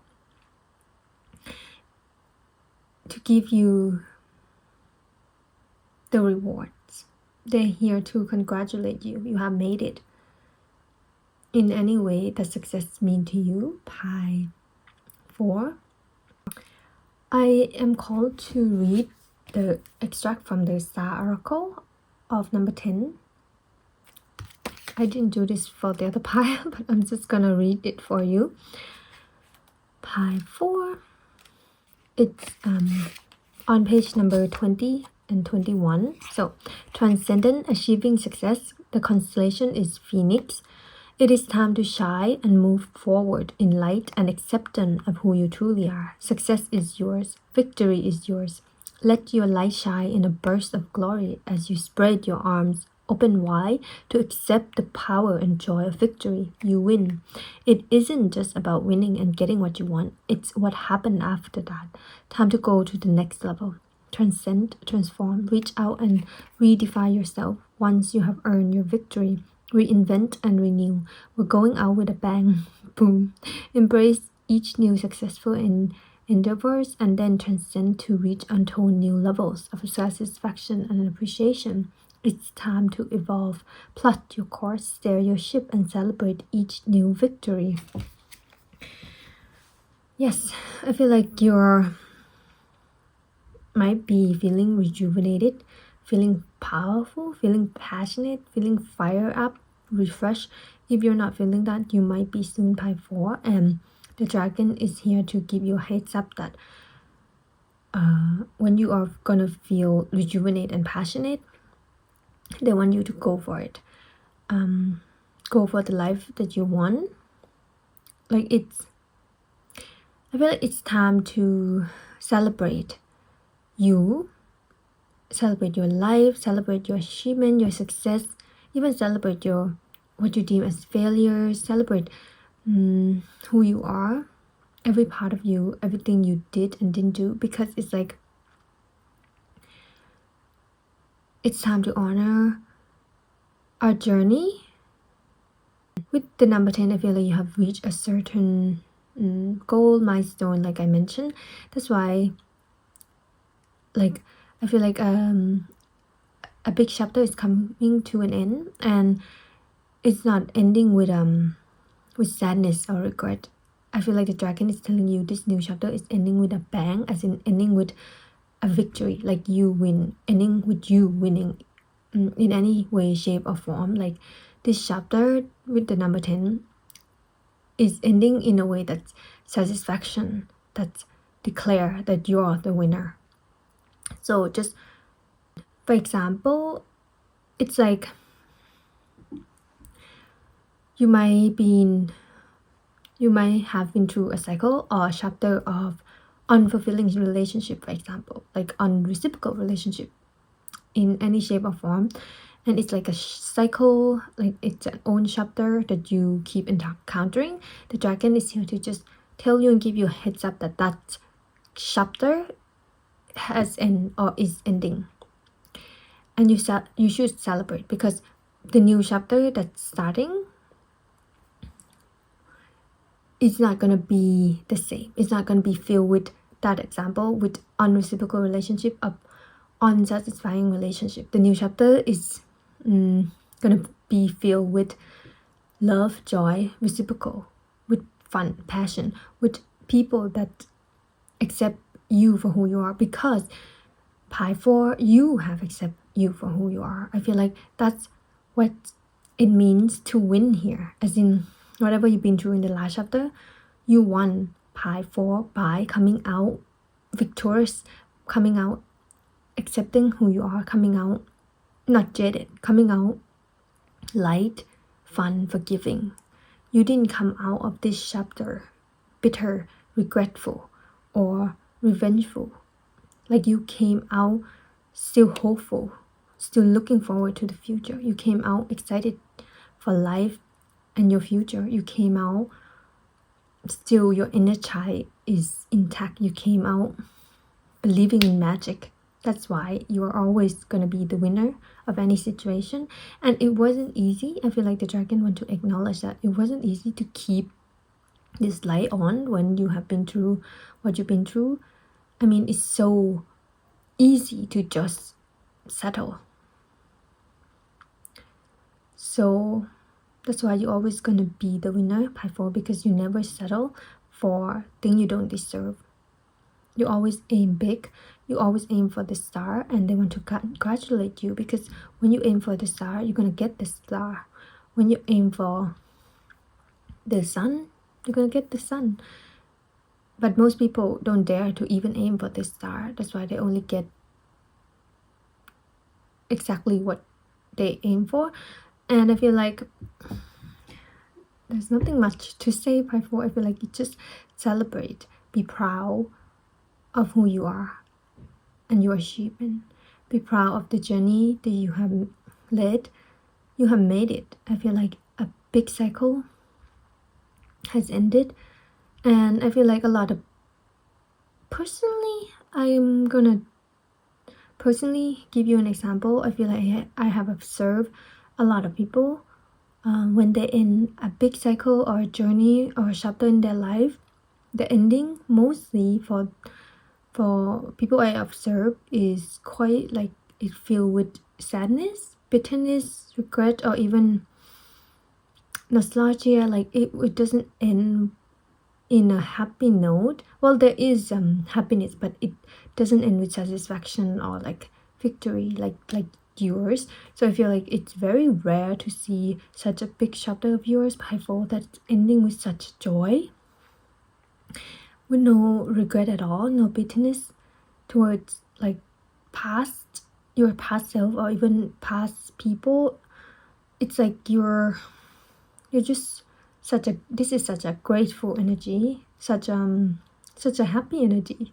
to give you the rewards. They're here to congratulate you. You have made it. In any way that success means to you, pie 4. I am called to read the extract from the Star Oracle of number 10. I didn't do this for the other pile, but I'm just gonna read it for you. Pile 4. It's on page number 20 and 21. So, transcendent, achieving success. The constellation is Phoenix. It is time to shine and move forward in light and acceptance of who you truly are. Success is yours. Victory is yours. Let your light shine in a burst of glory as you spread your arms open wide to accept the power and joy of victory. You win. It isn't just about winning and getting what you want. It's what happened after that. Time to go to the next level. Transcend, transform, reach out and redefine yourself. Once you have earned your victory, reinvent and renew. We're going out with a bang. Boom. Embrace each new successful endeavors and then transcend to reach untold new levels of satisfaction and appreciation. It's time to evolve. Plot your course, steer your ship, and celebrate each new victory. Yes, I feel like you might be feeling rejuvenated, feeling powerful, feeling passionate, feeling fired up, refreshed. If you're not feeling that, you might be soon pie 4, and the dragon is here to give you a heads up that when you are gonna feel rejuvenated and passionate, they want you to go for it. Go for the life that you want. I feel like it's time to celebrate you, celebrate your life, celebrate your achievement, your success, even celebrate what you deem as failures, celebrate who you are, every part of you, everything you did and didn't do, because it's like it's time to honor our journey. With the number 10, I feel like you have reached a certain goal, milestone, like I mentioned. That's why I feel like a big chapter is coming to an end, and it's not ending with sadness or regret. I feel like the dragon is telling you this new chapter is ending with a bang, as in ending with a victory, like you win, ending with you winning in any way, shape or form. Like this chapter with the number 10 is ending in a way that's satisfaction, that declare that you're the winner. So just for example, it's like you might have been through a cycle or a chapter of unfulfilling relationship, for example, like unreciprocal relationship in any shape or form, and it's like a cycle, like it's an own chapter that you keep encountering. The dragon is here to just tell you and give you a heads up that that chapter has end or is ending, and you should celebrate, because the new chapter that's starting, it's not gonna be the same. It's not gonna be filled with that example, with unreciprocal relationship, of unsatisfying relationship. The new chapter is gonna be filled with love, joy, reciprocal, with fun, passion, with people that accept you for who you are, because pie 4, you have accept you for who you are. I feel like that's what it means to win here, as in whatever you've been through in the last chapter, you won pie 4 by coming out victorious, coming out accepting who you are, coming out not jaded, coming out light, fun, forgiving. You didn't come out of this chapter bitter, regretful, or revengeful. Like you came out still hopeful, still looking forward to the future. You came out excited for life and your future. You came out still, your inner child is intact. You came out believing in magic. That's why you are always going to be the winner of any situation. And it wasn't easy. I feel like the dragon want to acknowledge that it wasn't easy to keep this light on when you have been through what you've been through. I mean, it's so easy to just settle. So that's why you're always going to be the winner, Pi 4, because you never settle for things you don't deserve. You always aim big. You always aim for the star, and they want to congratulate you, because when you aim for the star, you're going to get the star. When you aim for the sun, you're going to get the sun. But most people don't dare to even aim for the star. That's why they only get exactly what they aim for. And I feel like there's nothing much to say, Pi 4. I feel like you just celebrate, be proud of who you are and your achievement. Be proud of the journey that you have led. You have made it. I feel like a big cycle has ended, and I feel like a lot of I'm gonna personally give you an example. I feel like I have observed a lot of people when they're in a big cycle or a journey or a chapter in their life, the ending mostly for people I observe is quite like it filled with sadness, bitterness, regret, or even nostalgia. Like it doesn't end in a happy note. Well, there is happiness, but it doesn't end with satisfaction or like victory like yours. So I feel like it's very rare to see such a big chapter of yours, Pi 4, that's ending with such joy, with no regret at all, no bitterness towards like your past self or even past people. It's like you're just this is such a grateful energy, such a happy energy.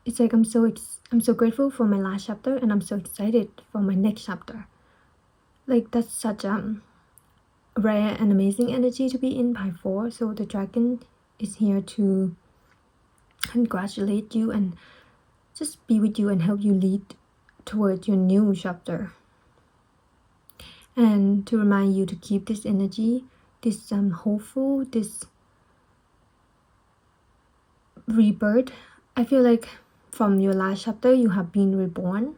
It's like I'm so grateful for my last chapter, and I'm so excited for my next chapter. Like that's such rare and amazing energy to be in, Pi 4. So the dragon is here to congratulate you and just be with you and help you lead towards your new chapter, and to remind you to keep this energy, this hopeful, this rebirth. I feel like from your last chapter you have been reborn.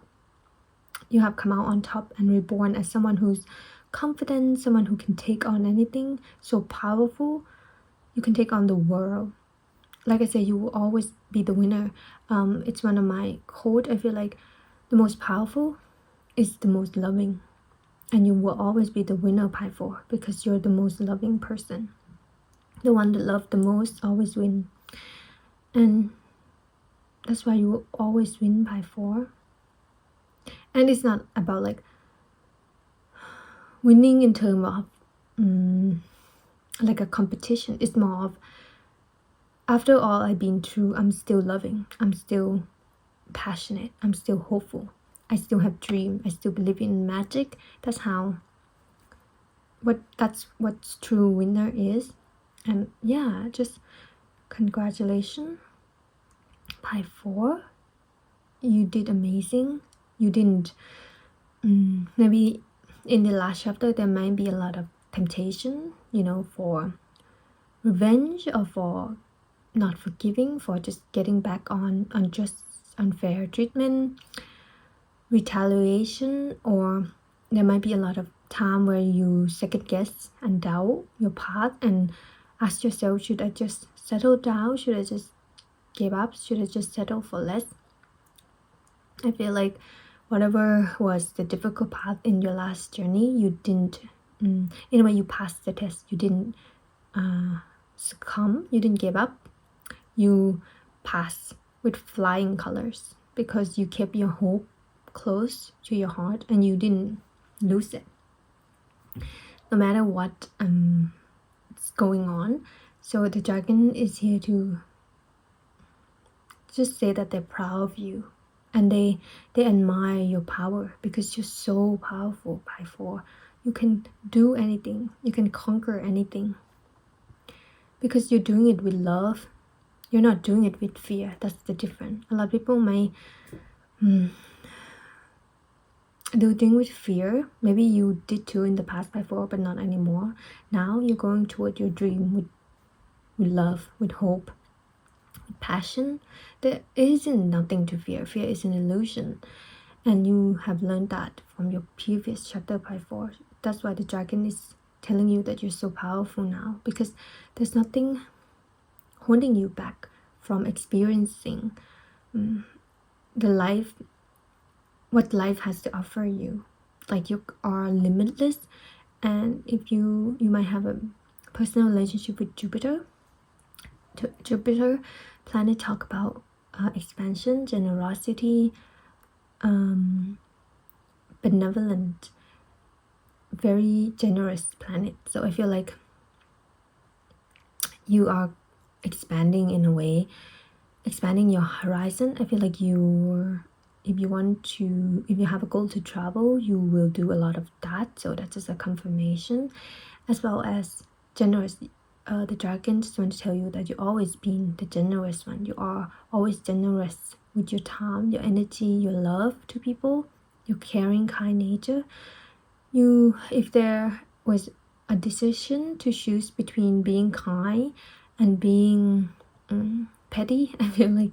You have come out on top and reborn as someone who's confident, someone who can take on anything, so powerful. You can take on the world. Like I said, you will always be the winner. It's one of my quotes. I feel like the most powerful is the most loving, and you will always be the winner, Pi 4, because you're the most loving person. The one that loves the most always win, and that's why you will always win, Pi 4. And it's not about like winning in terms of like a competition. It's more of, after all I've been through, I'm still loving, I'm still passionate, I'm still hopeful, I still have dream, I still believe in magic. That's what true winner is. And yeah, just congratulations, Pi 4. You did amazing. You didn't maybe in the last chapter there might be a lot of temptation, for revenge or for not forgiving, for just getting back on unjust, unfair treatment, retaliation, or there might be a lot of time where you second guess and doubt your path and ask yourself, should I just settle down? Should I just give up? Should I just settle for less? I feel like whatever was the difficult path in your last journey, you didn't, in a way you passed the test. You didn't succumb, you didn't give up. You passed with flying colors because you kept your hope close to your heart and you didn't lose it, no matter what is going on. So the dragon is here to just say that they're proud of you. and they admire your power because you're so powerful. By 4, you can do anything, you can conquer anything because you're doing it with love. You're not doing it with fear. That's the difference. A lot of people may do things with fear. Maybe you did too in the past by 4, but not anymore. Now you're going toward your dream with love, with hope, with passion. There isn't nothing to fear. Fear is an illusion, and you have learned that from your previous chapter by 4. That's why the dragon is telling you that you're so powerful now, because there's nothing holding you back from experiencing the life, what life has to offer you. Like, you are limitless. And if you might have a personal relationship with Jupiter. Jupiter planet talk about expansion, generosity, benevolent, very generous planet. So I feel like you are expanding in a way, expanding your horizon. I feel like if you have a goal to travel, you will do a lot of that. So that's just a confirmation, as well as generous. The dragon just want to tell you that you've always been the generous one. You are always generous with your time, your energy, your love to people, your caring, kind nature. If there was a decision to choose between being kind and being petty, I feel like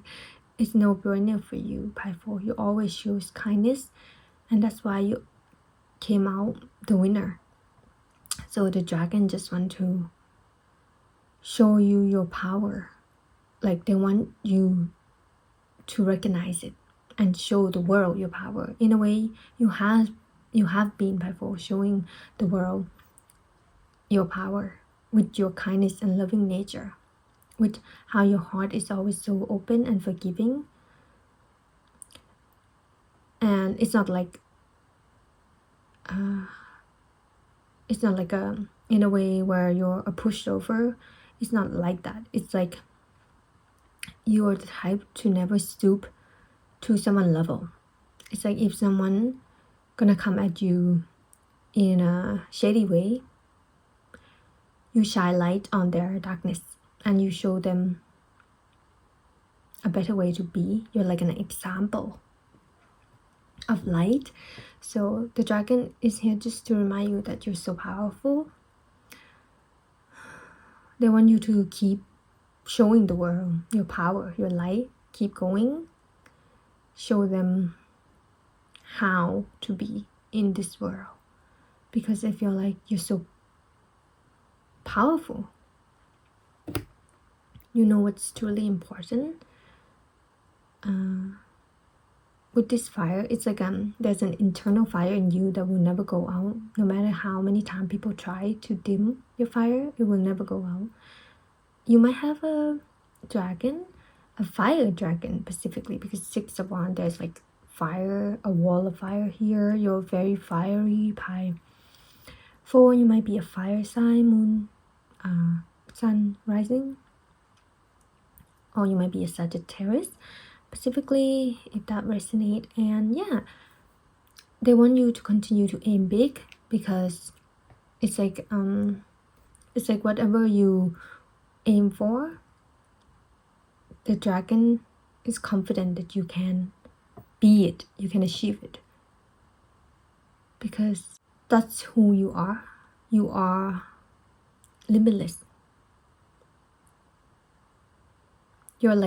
it's no brainer for you. By 4, you always choose kindness, and that's why you came out the winner. So the dragon just want to show you your power. Like, they want you to recognize it and show the world your power. In a way, you have been by 4 showing the world your power with your kindness and loving nature, with how your heart is always so open and forgiving. And it's not like in a way where you're a pushover. It's not like that. It's like you're the type to never stoop to someone's level. It's like if someone gonna come at you in a shady way, you shine light on their darkness and you show them a better way to be. You're like an example of light. So the dragon is here just to remind you that you're so powerful. They want you to keep showing the world your power, your light. Keep going. Show them how to be in this world, because I feel like you're so powerful. You know what's truly important. With this fire, it's like there's an internal fire in you that will never go out. No matter how many times people try to dim your fire, it will never go out. You might have a dragon, a fire dragon specifically, because 6 of Wands, there's like fire, a wall of fire here. You're very fiery. By 4, you might be a fire sign, moon, sun rising, or you might be a Sagittarius specifically, if that resonates. And yeah, they want you to continue to aim big, because it's like whatever you aim for, the dragon is confident that you can be it, you can achieve it, because that's who you are. You are limitless. You're in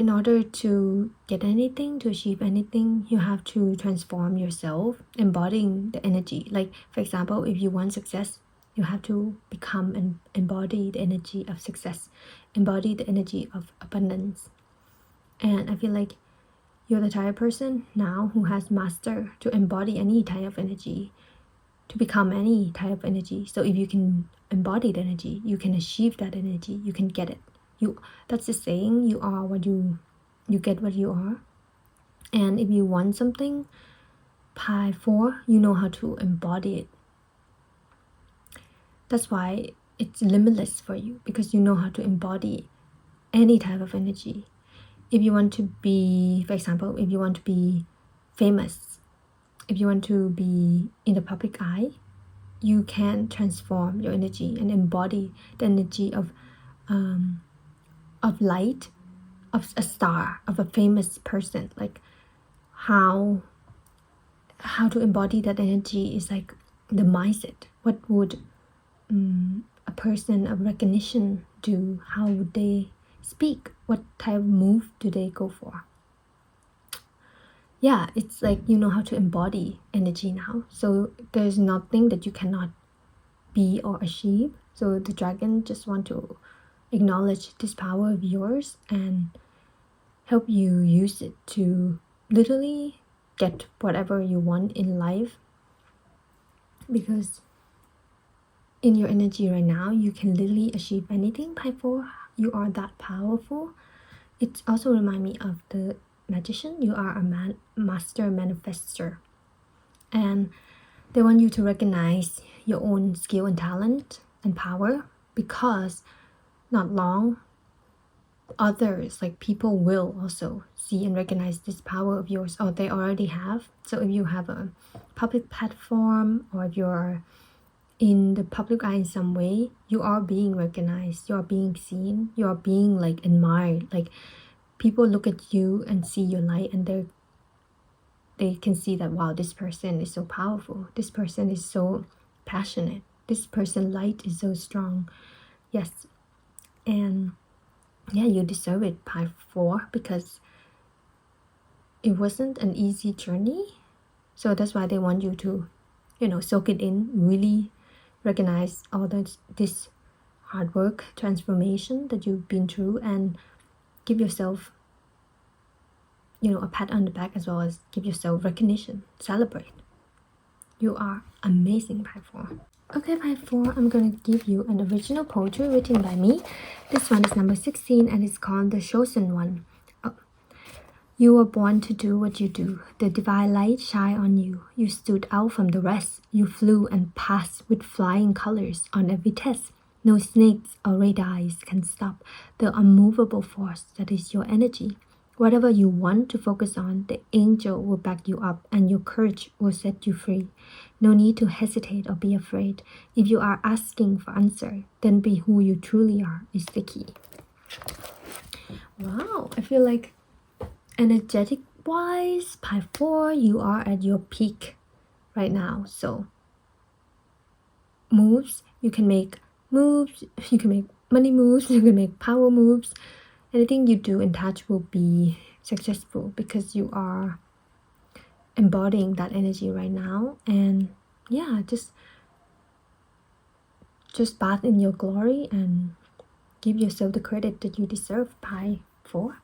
order to get anything, to achieve anything, you have to transform yourself, embodying the energy. Like, for example, if you want success, you have to become and embody the energy of success, embody the energy of abundance. And I feel like you're the type of person now who has mastered to embody any type of energy, to become any type of energy. So if you can embody the energy, you can achieve that energy, you can get it. That's the saying, you are what you get what you are. And if you want something, by 4, you know how to embody it. That's why it's limitless for you, because you know how to embody any type of energy. If you want to be, for example, if you want to be famous, if you want to be in the public eye, you can transform your energy and embody the energy of light, of a star, of a famous person. Like how to embody that energy is like the mindset. What would a person of recognition do? How would they speak? What type of move do they go for? Yeah, it's like you know how to embody energy now. So there's nothing that you cannot be or achieve. So the dragon just want to acknowledge this power of yours and help you use it to literally get whatever you want in life. Because in your energy right now, you can literally achieve anything. Piper, you are that powerful. It also reminds me of the magician. You are a master manifester, and they want you to recognize your own skill and talent and power, because not long others, like people, will also see and recognize this power of yours, or they already have. So if you have a public platform, or if you're in the public eye in some way, you are being recognized, you are being seen, you are being like admired. Like people look at you and see your light, and they can see that, wow, this person is so powerful, this person is so passionate, this person light is so strong. Yes. And yeah, you deserve it, Pi 4, because it wasn't an easy journey. So that's why they want you to, soak it in, really recognize all this hard work, transformation that you've been through, and give yourself, a pat on the back, as well as give yourself recognition. Celebrate. You are amazing, Pi 4. Okay, Pi 4, I'm gonna give you an original poetry written by me. This one is number 16, and it's called The Chosen One. You were born to do what you do. The divine light shine on you. You stood out from the rest. You flew and passed with flying colors on every test. No snakes or radars can stop the unmovable force that is your energy. Whatever you want to focus on, the angel will back you up, and your courage will set you free. No need to hesitate or be afraid. If you are asking for answer, then be who you truly are is the key. Wow, I feel like energetic wise, Pi 4, you are at your peak right now. So moves, you can make moves, you can make money moves, you can make power moves. Anything you do in touch will be successful, because you are embodying that energy right now. And yeah, just bath in your glory and give yourself the credit that you deserve, Pi 4.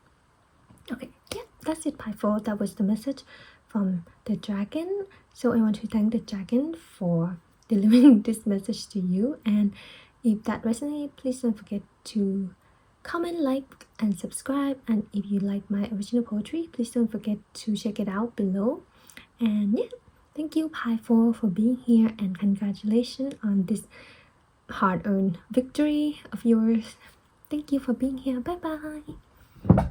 Okay, yeah, that's it, Pi 4. That was the message from the dragon. So I want to thank the dragon for delivering this message to you. And if that resonates, please don't forget to comment, like, and subscribe. And if you like my original poetry, please don't forget to check it out below. And yeah, thank you, Pi 4, for being here, and congratulations on this hard-earned victory of yours. Thank you for being here. Bye bye.